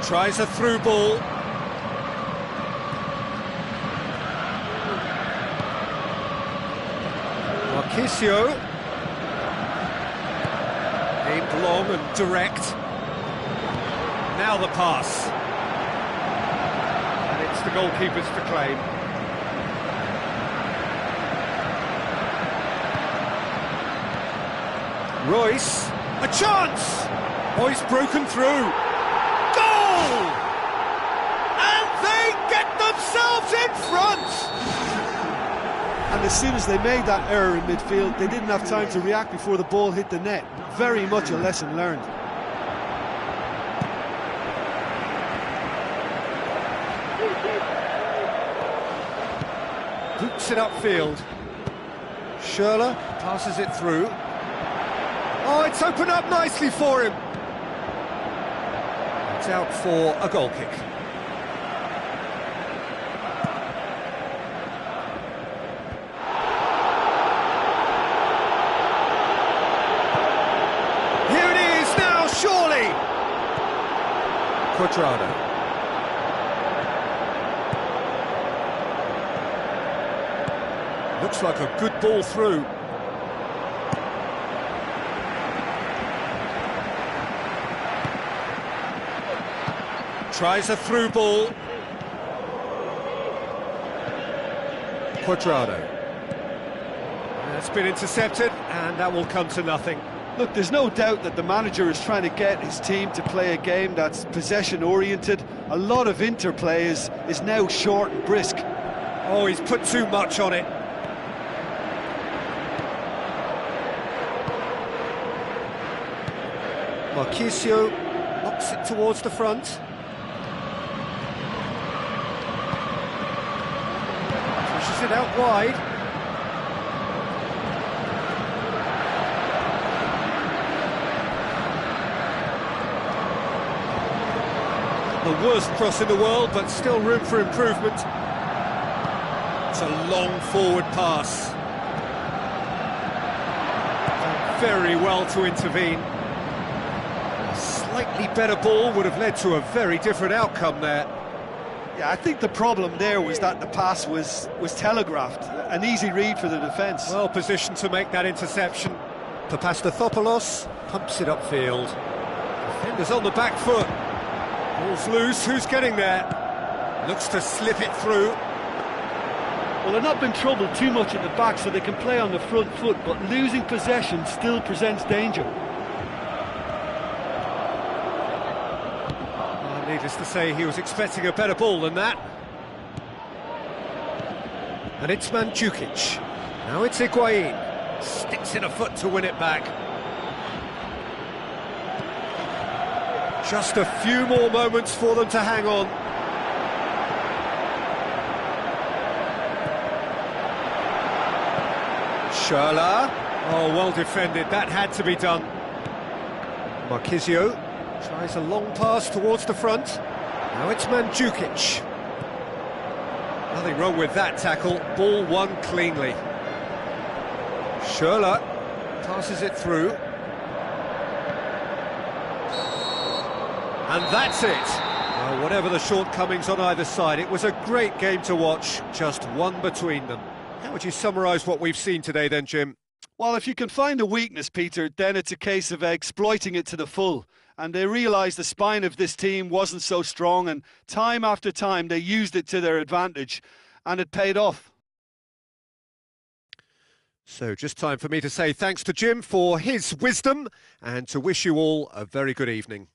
Tries a through ball. Marchisio. Aimed long and direct. Now the pass. And it's the goalkeeper's to claim. Royce, a chance! Royce broken through. Goal! And they get themselves in front! And as soon as they made that error in midfield, they didn't have time to react before the ball hit the net. Very much a lesson learned. Boots it upfield. Schürrle passes it through. Oh, it's opened up nicely for him. It's out for a goal kick. Here it is now, surely. Quadrado. Looks like a good ball through. Tries a through ball. Quadrado. That's been intercepted, and that will come to nothing. Look, there's no doubt that the manager is trying to get his team to play a game that's possession-oriented. A lot of interplay is now short and brisk. Oh, he's put too much on it. Marchisio knocks it towards the front. Pushes it out wide. The worst cross in the world, but still room for improvement. It's a long forward pass. Very well to intervene. Slightly better ball would have led to a very different outcome there. Yeah, I think the problem there was that the pass was telegraphed. An easy read for the defence. Well positioned to make that interception. Papastathopoulos pumps it upfield. Defenders on the back foot. Ball's loose, who's getting there? Looks to slip it through. Well, they're not been troubled too much at the back, so they can play on the front foot, but losing possession still presents danger. Needless to say, he was expecting a better ball than that. And it's Mandzukic. Now it's Higuain. Sticks in a foot to win it back. Just a few more moments for them to hang on. Schürrle. Oh, well defended. That had to be done. Marchisio tries a long pass towards the front. Now it's Mandzukic. Nothing wrong with that tackle. Ball won cleanly. Schürrle passes it through. And that's it. Well, whatever the shortcomings on either side, it was a great game to watch. Just one between them. How would you summarise what we've seen today then, Jim? Well, if you can find a weakness, Peter, then it's a case of exploiting it to the full. And they realised the spine of this team wasn't so strong, and time after time they used it to their advantage, and it paid off. So just time for me to say thanks to Jim for his wisdom, and to wish you all a very good evening.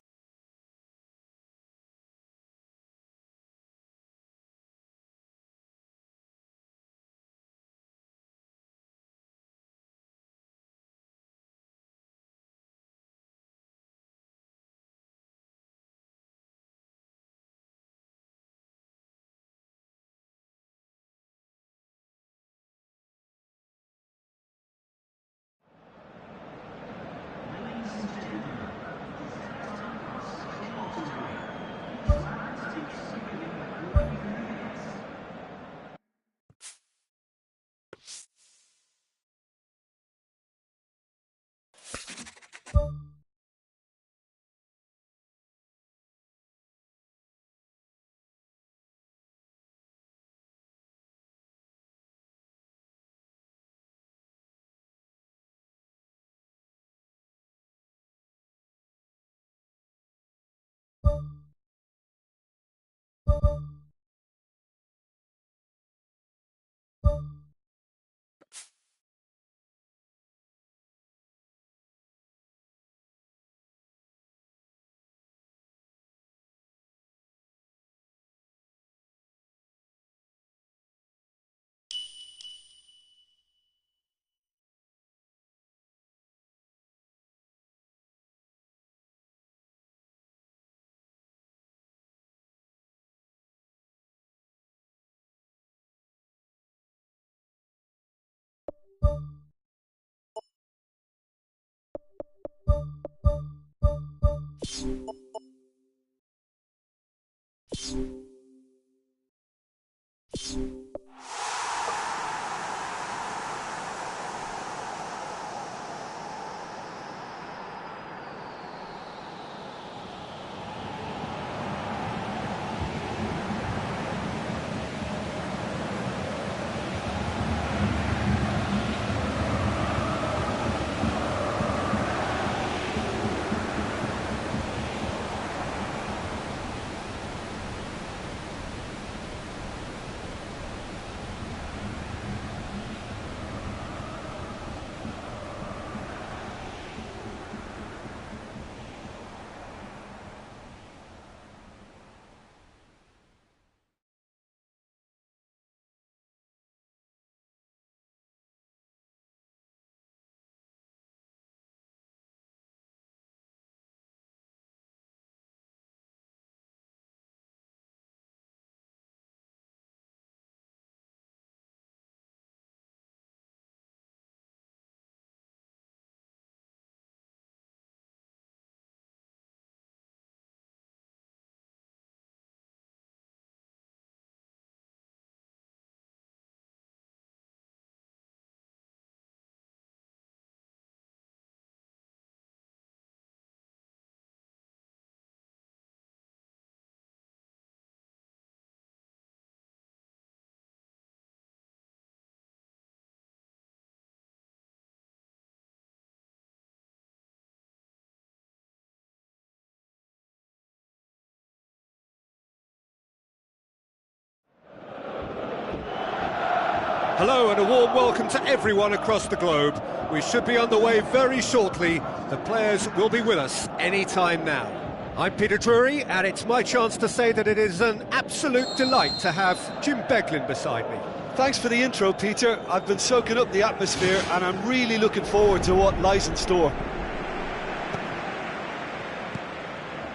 Hello and a warm welcome to everyone across the globe. We should be underway very shortly. The players will be with us any time now. I'm Peter Drury, and it's my chance to say that it is an absolute delight to have Jim Beglin beside me. Thanks for the intro, Peter. I've been soaking up the atmosphere and I'm really looking forward to what lies in store.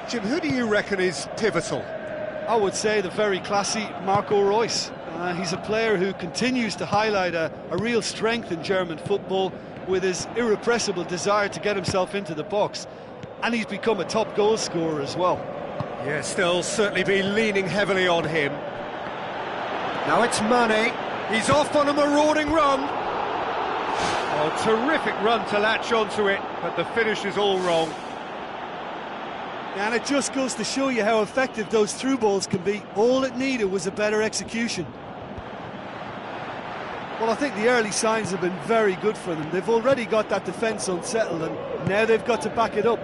Jim, who do you reckon is pivotal? I would say the very classy Marco Reus. He's a player who continues to highlight a real strength in German football with his irrepressible desire to get himself into the box. And he's become a top goal scorer as well. Yes, they'll certainly be leaning heavily on him. Now it's Mane. He's off on a marauding run. Oh, terrific run to latch onto it, but the finish is all wrong. And it just goes to show you how effective those through balls can be. All it needed was a better execution. Well, I think the early signs have been very good for them. They've already got that defence unsettled, and now they've got to back it up.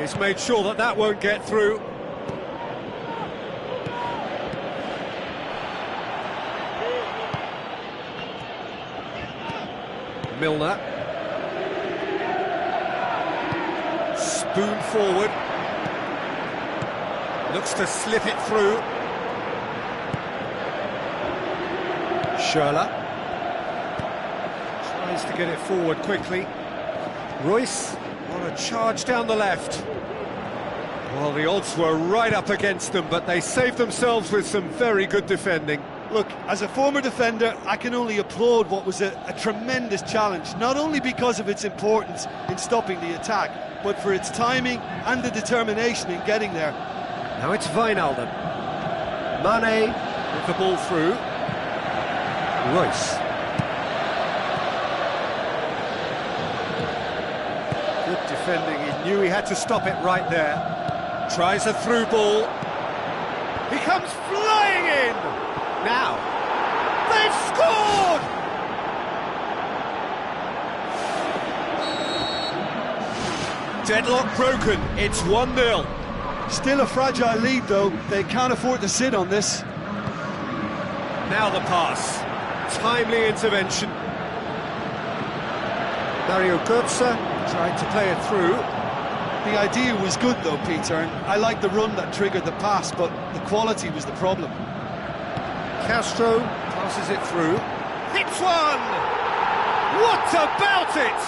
He's made sure that that won't get through. Milner. Spoon forward. Looks to slip it through. Schürrle tries to get it forward quickly. Reus on a charge down the left. Well, the odds were right up against them, but they saved themselves with some very good defending. Look, as a former defender, I can only applaud what was a tremendous challenge, not only because of its importance in stopping the attack, but for its timing and the determination in getting there. Now it's Wijnaldum. Mane with the ball through. Reus. Good defending, he knew he had to stop it right there. Tries a through ball. He comes flying in! Now, they've scored! Deadlock broken, it's 1-0. Still a fragile lead though, they can't afford to sit on this. Now the pass. Timely intervention. Mario Götze tried to play it through. The idea was good though, Peter, and I like the run that triggered the pass, but the quality was the problem. Castro passes it through. Hits one! What about it?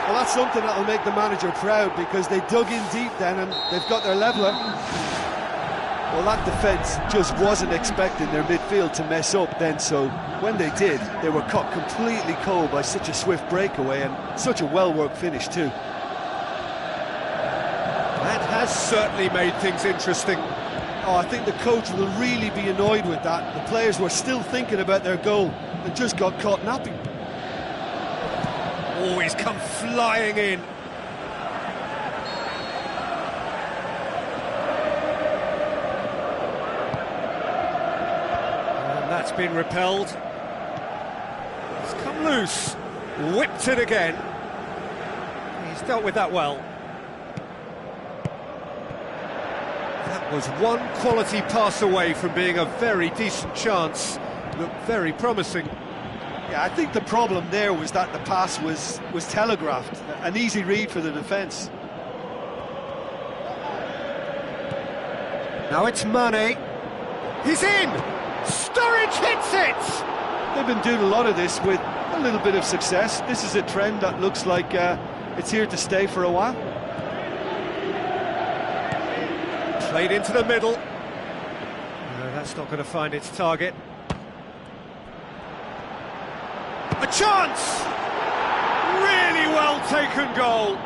Well, that's something that'll make the manager proud, because they dug in deep then and they've got their leveller. Well, that defence just wasn't expecting their midfield to mess up then, so when they did, they were caught completely cold by such a swift breakaway and such a well-worked finish too. That has certainly made things interesting. Oh, I think the coach will really be annoyed with that. The players were still thinking about their goal and just got caught napping. Oh, he's come flying in. And that's been repelled. It's come loose. Whipped it again. He's dealt with that well. That was one quality pass away from being a very decent chance. Looked very promising. Yeah, I think the problem there was that the pass was telegraphed. An easy read for the defence. Now it's Mane. He's in! Sturridge hits it! They've been doing a lot of this with a little bit of success. This is a trend that looks like it's here to stay for a while. Played into the middle. No, that's not going to find its target. A chance! Really well taken goal.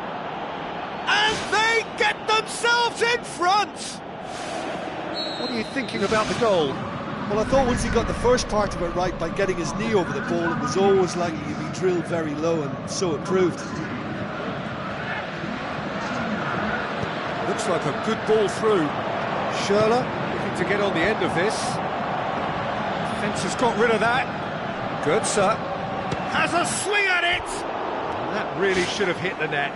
And they get themselves in front! What are you thinking about the goal? Well, I thought once he got the first part of it right by getting his knee over the ball, it was always likely to be drilled very low, and so it proved. Looks like a good ball through. Schürrle looking to get on the end of this. Defence has got rid of that. Götze has a swing at it! And that really should have hit the net.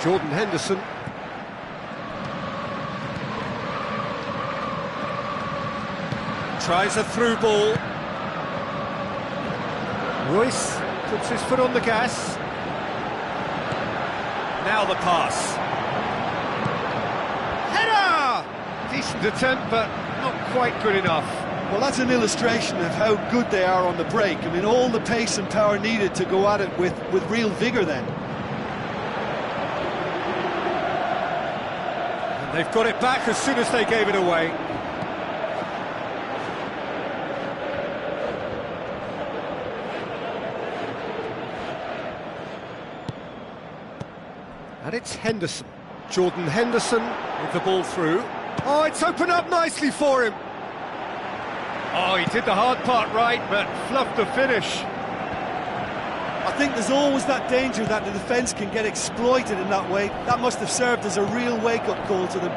Jordan Henderson. Tries a through ball. Royce puts his foot on the gas. Now the pass. Header! Decent attempt, but not quite good enough. Well, that's an illustration of how good they are on the break. I mean, all the pace and power needed to go at it with real vigour then. And they've got it back as soon as they gave it away. And it's Henderson. Jordan Henderson with the ball through. Oh, it's opened up nicely for him. Oh, he did the hard part right, but fluffed the finish. I think there's always that danger that the defence can get exploited in that way. That must have served as a real wake-up call to them.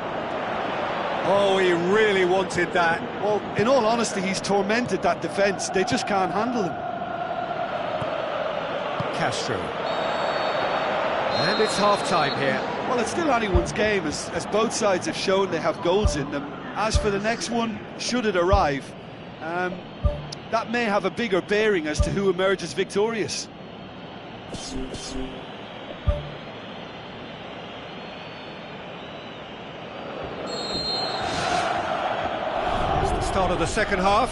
Oh, he really wanted that. Well, in all honesty, he's tormented that defence. They just can't handle him. Castro. And it's half-time here. Well, it's still anyone's game, as both sides have shown they have goals in them. As for the next one, should it arrive, that may have a bigger bearing as to who emerges victorious. It's the start of the second half.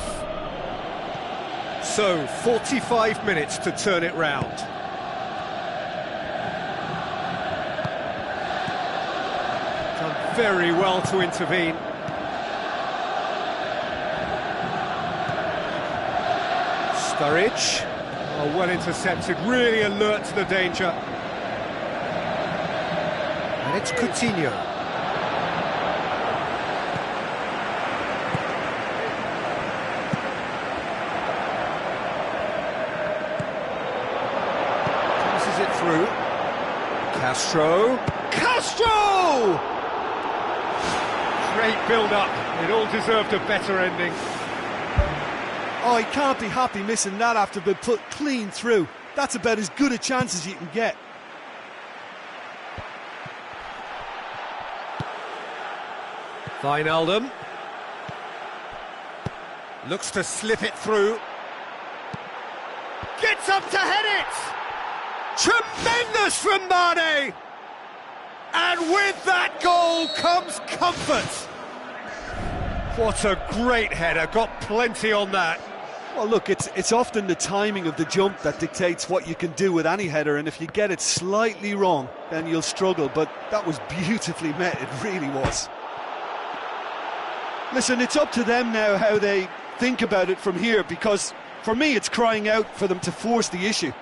So, 45 minutes to turn it round. Done very well to intervene. Sturridge, oh, well intercepted, really alert to the danger. And it's Coutinho. Passes it through. Castro! Great build-up. It all deserved a better ending. Oh, he can't be happy missing that after being put clean through. That's about as good a chance as you can get. Wijnaldum. Looks to slip it through. Gets up to head it! Tremendous from Mane! And with that goal comes comfort. What a great header, got plenty on that. Well, look, it's often the timing of the jump that dictates what you can do with any header, and if you get it slightly wrong, then you'll struggle, but that was beautifully met, it really was. Listen, it's up to them now how they think about it from here, because for me it's crying out for them to force the issue.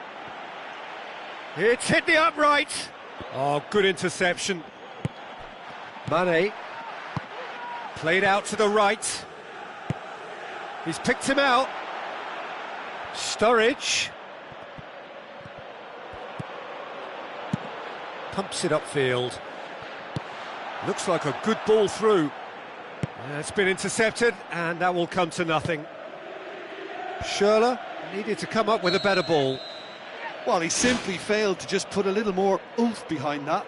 It's hit the upright. Oh, good interception. Mane. Played out to the right. He's picked him out. Sturridge. Pumps it upfield. Looks like a good ball through. It's been intercepted, and that will come to nothing. Schürrle needed to come up with a better ball. Well, he simply failed to just put a little more oomph behind that.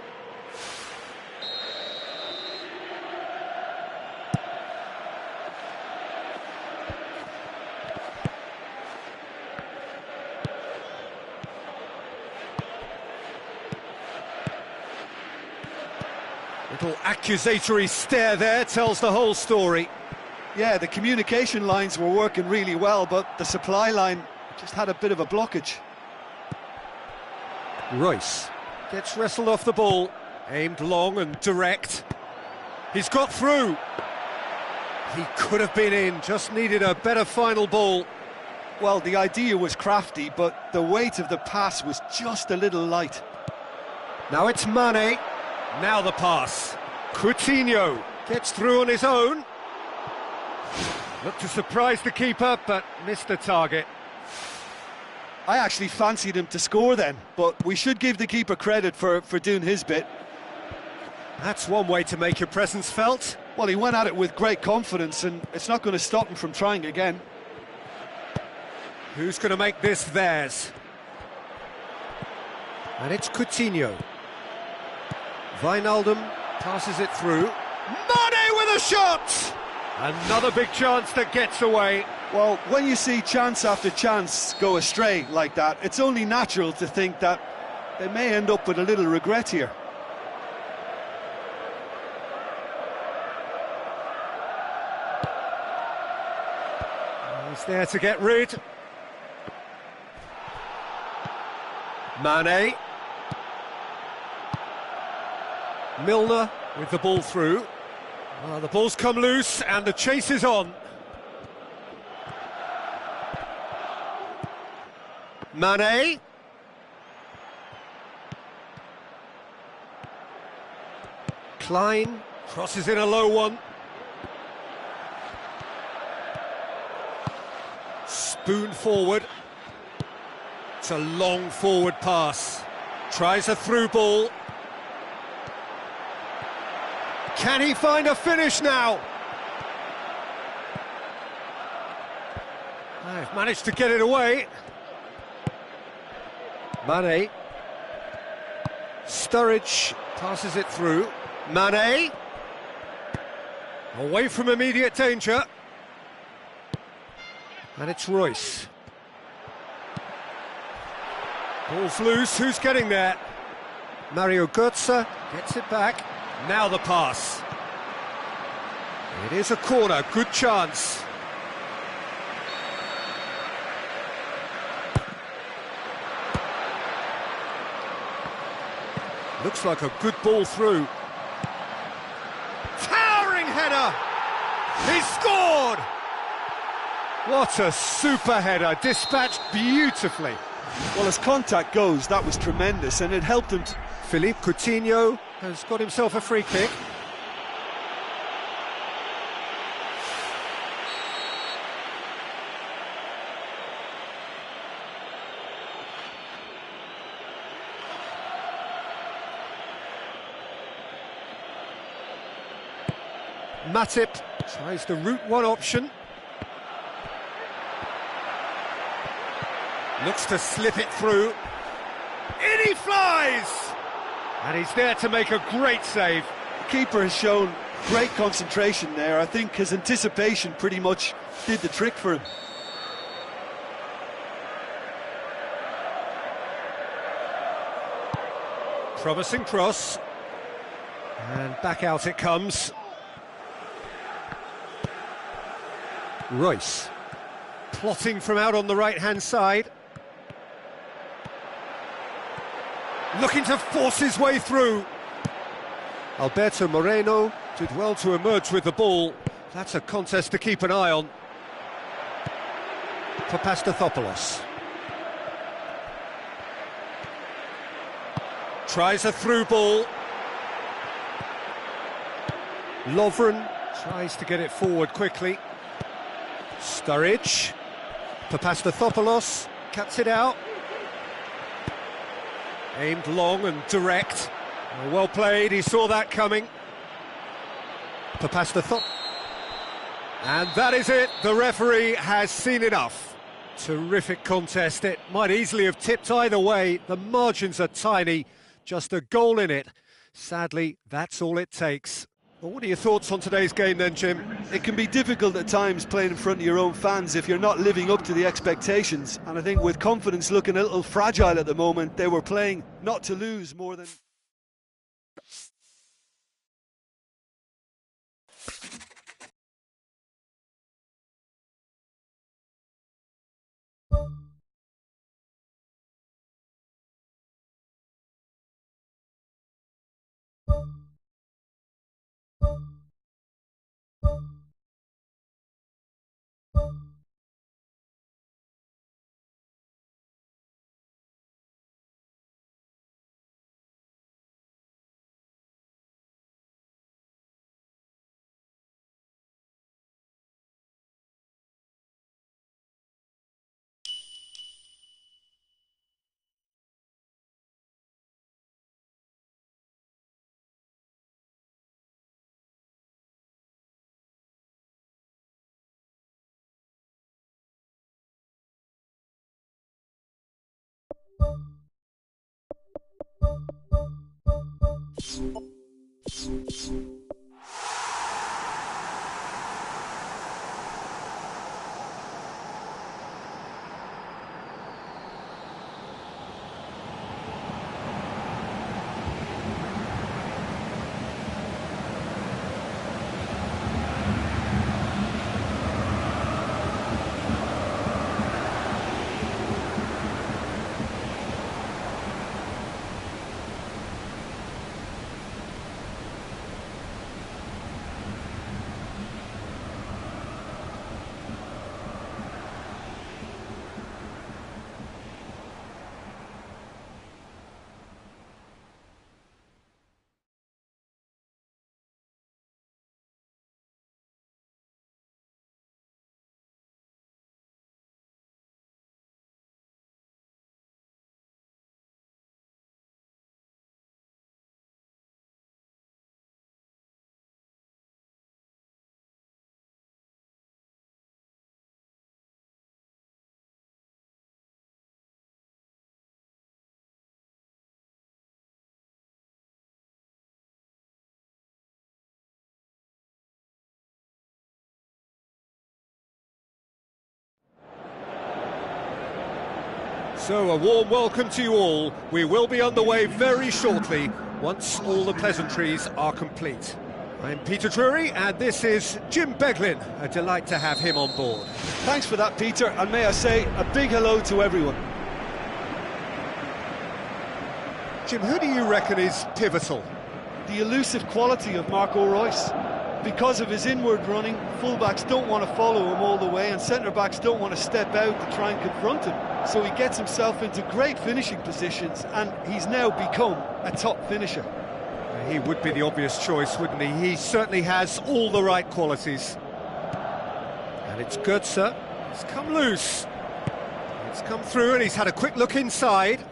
Little accusatory stare there tells the whole story. Yeah, the communication lines were working really well, but the supply line just had a bit of a blockage. Royce gets wrestled off the ball, aimed long and direct. He's got through. He could have been in, just needed a better final ball. Well, the idea was crafty, but the weight of the pass was just a little light. Now it's Mane. Now the pass. Coutinho gets through on his own. Looked to surprise the keeper, but missed the target. I actually fancied him to score then, but we should give the keeper credit for doing his bit. That's one way to make your presence felt. Well, he went at it with great confidence, and it's not going to stop him from trying again. Who's going to make this theirs? And it's Coutinho. Wijnaldum passes it through. Mane with a shot! Another big chance that gets away. Well, when you see chance after chance go astray like that, it's only natural to think that they may end up with a little regret here. He's there to get rid. Mane. Milner with the ball through. Well, the ball's come loose and the chase is on. Mane. Klein crosses in a low one. Spoon forward. It's a long forward pass. Tries a through ball. Can he find a finish now? They've managed to get it away. Mane. Sturridge passes it through. Mane. Away from immediate danger. And it's Royce. Ball's loose, who's getting there? Mario Götze gets it back. Now the pass. It is a corner, good chance. Looks like a good ball through. Towering header! He scored! What a super header, dispatched beautifully. Well, as contact goes, that was tremendous, and it helped him. Philippe Coutinho has got himself a free kick. Matip tries the route one option. Looks to slip it through. In he flies! And he's there to make a great save. The keeper has shown great concentration there. I think his anticipation pretty much did the trick for him. Promising cross. And back out it comes. Royce. Plotting from out on the right-hand side. Looking to force his way through. Alberto Moreno did well to emerge with the ball. That's a contest to keep an eye on. Papastathopoulos. Tries a through ball. Lovren tries to get it forward quickly. Sturridge. Papastathopoulos cuts it out. Aimed long and direct. Well played, he saw that coming. Papastathopoulos. And that is it, the referee has seen enough. Terrific contest, it might easily have tipped either way. The margins are tiny, just a goal in it. Sadly, that's all it takes. Well, what are your thoughts on today's game then, Jim? It can be difficult at times playing in front of your own fans if you're not living up to the expectations. And I think with confidence looking a little fragile at the moment, they were playing not to lose more than... So a warm welcome to you all. We will be on the way very shortly once all the pleasantries are complete. I'm Peter Drury and this is Jim Beglin. A delight to have him on board. Thanks for that, Peter, and may I say a big hello to everyone. Jim, who do you reckon is pivotal? The elusive quality of Marco Reus. Because of his inward running, fullbacks don't want to follow him all the way and centre-backs don't want to step out to try and confront him. So he gets himself into great finishing positions and he's now become a top finisher. He would be the obvious choice, wouldn't he? He certainly has all the right qualities. And it's Götze. It's come loose. It's come through and he's had a quick look inside.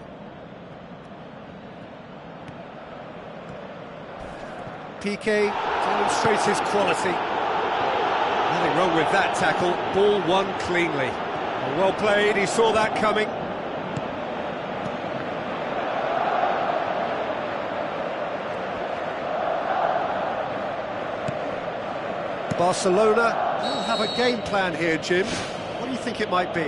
Piqué demonstrates his quality. Nothing wrong with that tackle. Ball won cleanly. Well played, he saw that coming. Barcelona will have a game plan here, Jim. What do you think it might be?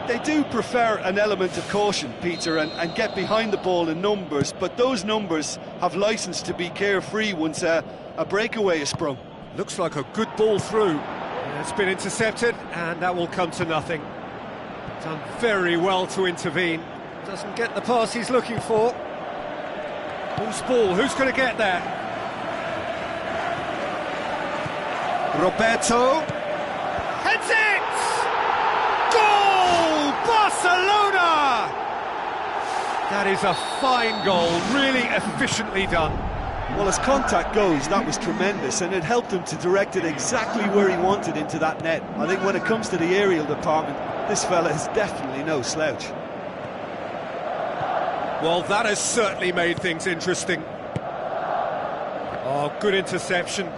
They do prefer an element of caution, Peter, and get behind the ball in numbers, but those numbers have licence to be carefree once a breakaway is sprung. Looks like a good ball through. It's been intercepted, and that will come to nothing. Done very well to intervene. Doesn't get the pass he's looking for. Who's ball? Who's going to get there? Roberto. Heads it! Goal! Barcelona! That is a fine goal, really efficiently done. Well, as contact goes, that was tremendous, and it helped him to direct it exactly where he wanted into that net. I think when it comes to the aerial department, this fella is definitely no slouch. Well, that has certainly made things interesting. Oh, good interception.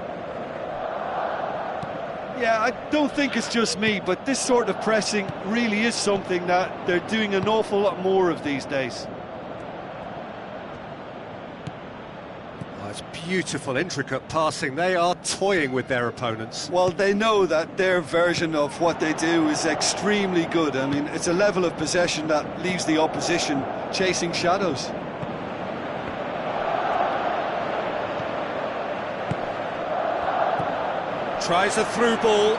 Yeah, I don't think it's just me, but this sort of pressing really is something that they're doing an awful lot more of these days. Oh, it's beautiful, intricate passing. They are toying with their opponents. Well, they know that their version of what they do is extremely good. I mean, it's a level of possession that leaves the opposition chasing shadows. Tries a through ball.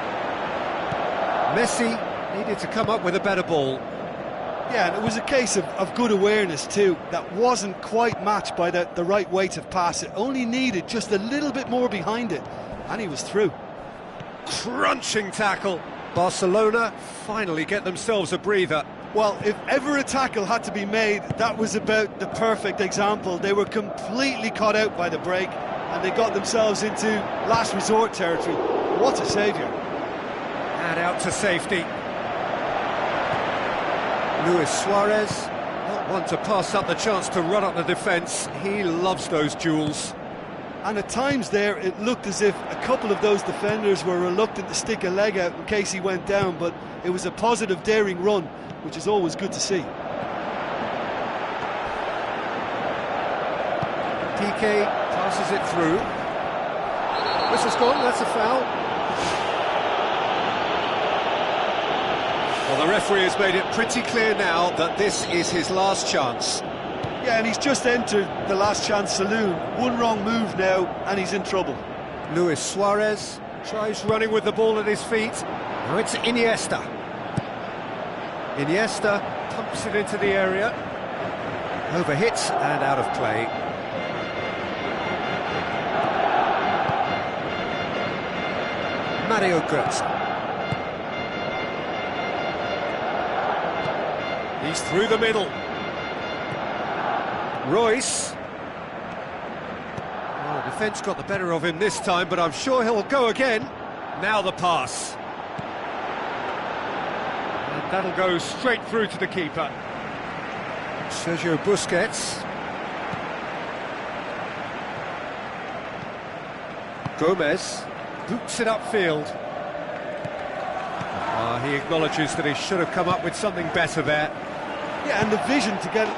Messi needed to come up with a better ball. Yeah, and it was a case of good awareness too. That wasn't quite matched by the right weight of pass. It only needed just a little bit more behind it, and he was through. Crunching tackle. Barcelona finally get themselves a breather. Well, if ever a tackle had to be made, that was about the perfect example. They were completely caught out by the break, and they got themselves into last resort territory. What a saviour. And out to safety. Luis Suarez, not one to pass up the chance to run up the defence. He loves those duels. And at times there, it looked as if a couple of those defenders were reluctant to stick a leg out in case he went down, but it was a positive, daring run, which is always good to see. PK passes it through. Whistle's gone, that's a foul. Well, the referee has made it pretty clear now that this is his last chance. Yeah, and he's just entered the last chance saloon. One wrong move now, and he's in trouble. Luis Suarez tries running with the ball at his feet. Now it's Iniesta. Iniesta pumps it into the area. Overhits and out of play. Mario Götze. He's through the middle. Royce. Well, the defence got the better of him this time, but I'm sure he'll go again. Now the pass. And that'll go straight through to the keeper. Sergio Busquets. Gomez boots it upfield. He acknowledges that he should have come up with something better there. Yeah, and the vision to get it.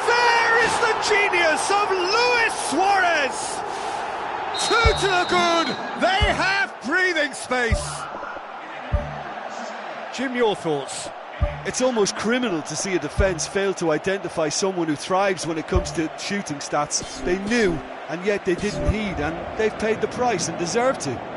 There is the genius of Luis Suarez! Two to the good! They have breathing space! Jim, your thoughts? It's almost criminal to see a defence fail to identify someone who thrives when it comes to shooting stats. They knew, and yet they didn't heed, and they've paid the price and deserve to.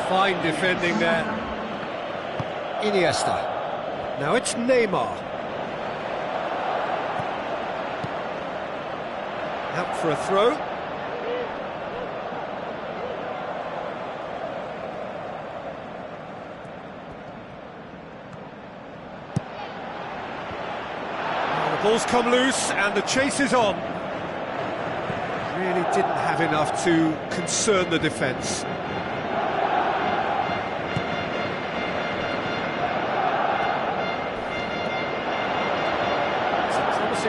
Fine defending there. Iniesta. Now it's Neymar. Out for a throw. Now the ball's come loose and the chase is on. Really didn't have enough to concern the defence.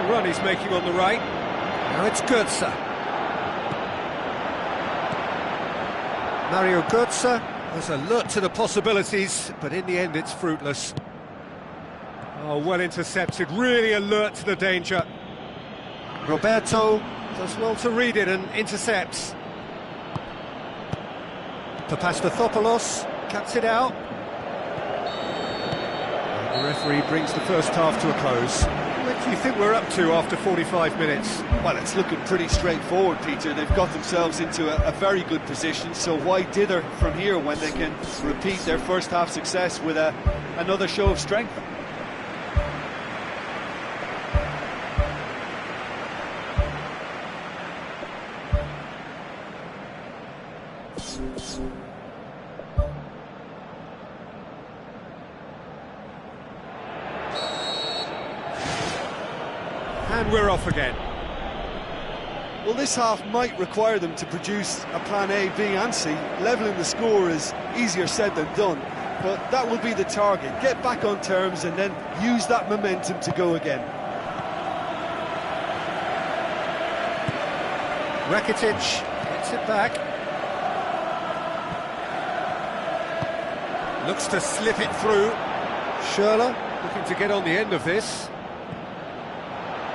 Run he's making on the right. Now it's Götze. Mario Götze was alert to the possibilities, but in the end it's fruitless. Oh, well intercepted, really alert to the danger. Roberto does well to read it and intercepts. Papastathopoulos cuts it out. And the referee brings the first half to a close. What do you think we're up to after 45 minutes? Well, it's looking pretty straightforward, Peter. They've got themselves into a very good position, so why dither from here when they can repeat their first half success with another show of strength? And we're off again. Well, this half might require them to produce a plan A, B and C. Levelling the score is easier said than done, but that will be the target. Get back on terms and then use that momentum to go again. Rakitic gets it back. Looks to slip it through. Schürrle looking to get on the end of this.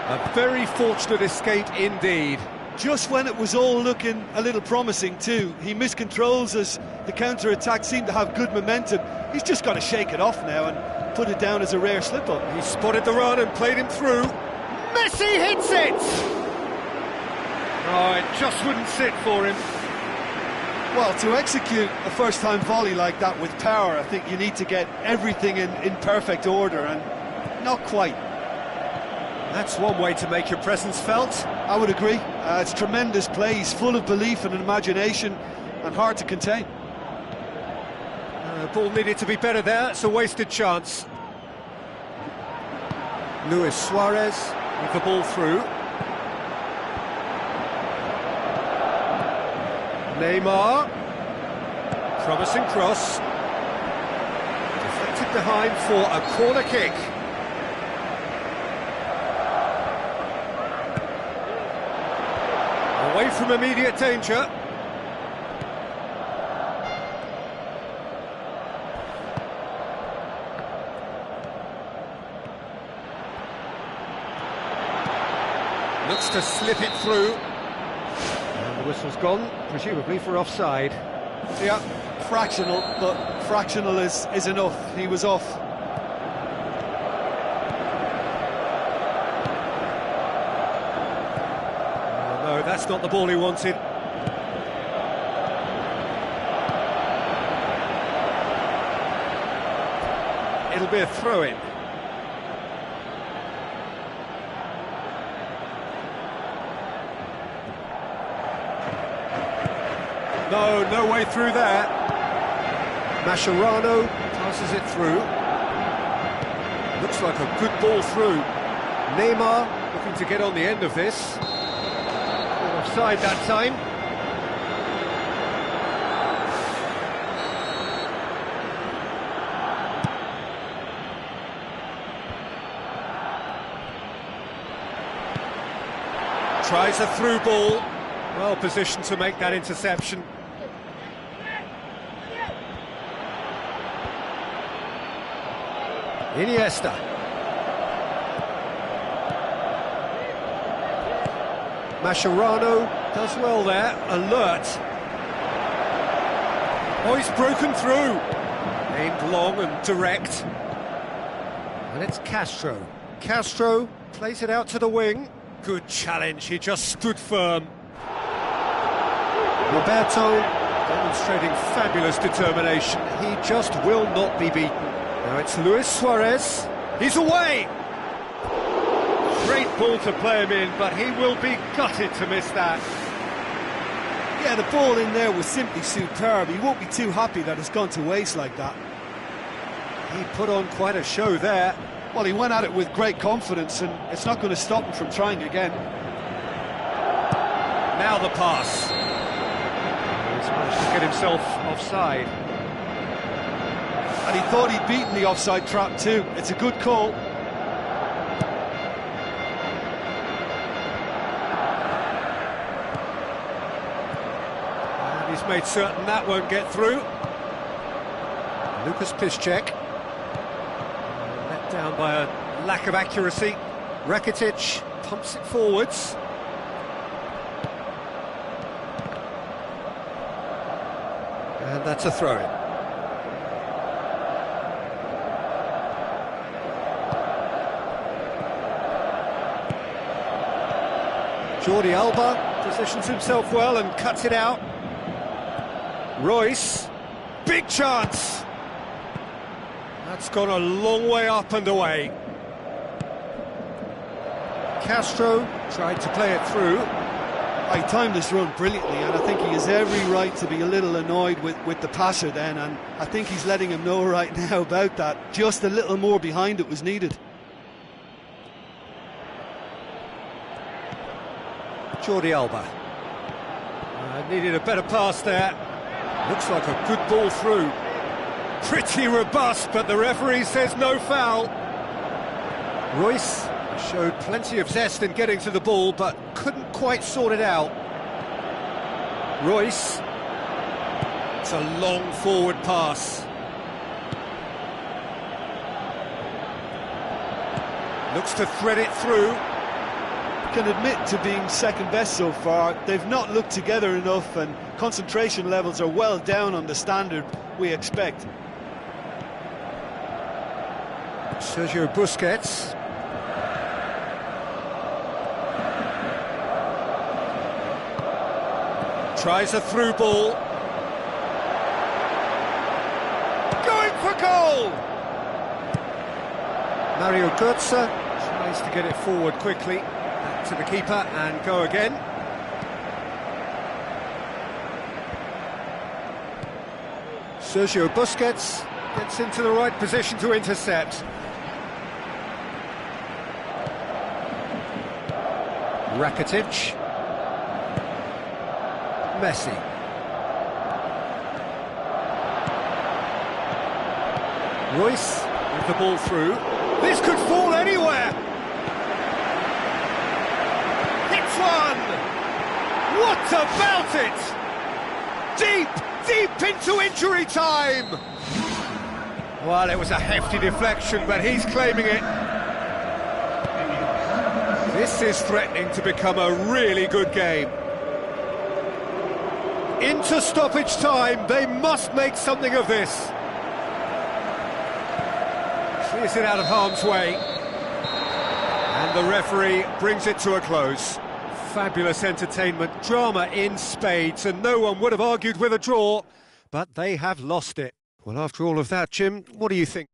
A very fortunate escape indeed. Just when it was all looking a little promising too, he miscontrols as the counter-attack seemed to have good momentum. He's just got to shake it off now and put it down as a rare slip-up. He spotted the run and played him through. Messi hits it! Oh, it just wouldn't sit for him. Well, to execute a first-time volley like that with power, I think you need to get everything in perfect order, and not quite. That's one way to make your presence felt. I would agree. It's tremendous play. He's full of belief and imagination and hard to contain. Ball needed to be better there. It's a wasted chance. Luis Suarez with the ball through. Neymar. Promising cross. Deflected behind for a corner kick. Away from immediate danger. Looks to slip it through. And the whistle's gone, presumably for offside. Yeah, fractional, but fractional is enough. He was off. No, that's not the ball he wanted. It'll be a throw-in. No way through there. Mascherano passes it through. Looks like a good ball through. Neymar looking to get on the end of this. Offside that time. Tries a through ball. Well positioned to make that interception. Iniesta. Mascherano does well there, alert. Oh, he's broken through. Aimed long and direct. And it's Castro. Castro plays it out to the wing. Good challenge, he just stood firm. Roberto demonstrating fabulous determination. He just will not be beaten. Now it's Luis Suarez. He's away! Great ball to play him in, but he will be gutted to miss that. Yeah, the ball in there was simply superb. He won't be too happy that it's gone to waste like that. He put on quite a show there. Well, he went at it with great confidence, and it's not going to stop him from trying again. Now the pass. He's managed to get himself offside. And he thought he'd beaten the offside trap too. It's a good call. And he's made certain that won't get through. Lucas Piszczek. Let down by a lack of accuracy. Rakitic pumps it forwards. And that's a throw-in. Jordi Alba positions himself well and cuts it out. Royce, big chance! That's gone a long way up and away. Castro tried to play it through. He timed this run brilliantly, and I think he has every right to be a little annoyed with the passer then, and I think he's letting him know right now about that. Just a little more behind it was needed. Jordi Alba. Needed a better pass there. Looks like a good ball through. Pretty robust, but the referee says no foul. Royce showed plenty of zest in getting to the ball, but couldn't quite sort it out. Royce. It's a long forward pass. Looks to thread it through. Can admit to being second best so far. They've not looked together enough, and concentration levels are well down on the standard we expect. Sergio Busquets. Tries a through ball. Going for goal! Mario Götze tries to get it forward quickly. Back to the keeper and go again. Sergio Busquets gets into the right position to intercept. Rakitic. Messi. Royce with the ball through. This could fall anywhere. Hits one. What about it? Deep into injury time. Well, it was a hefty deflection, but he's claiming it. This is threatening to become a really good game. Into stoppage time, they must make something of this. Clears it out of harm's way. And the referee brings it to a close. Fabulous entertainment, drama in spades, and no one would have argued with a draw, but they have lost it. Well, after all of that, Jim, what do you think?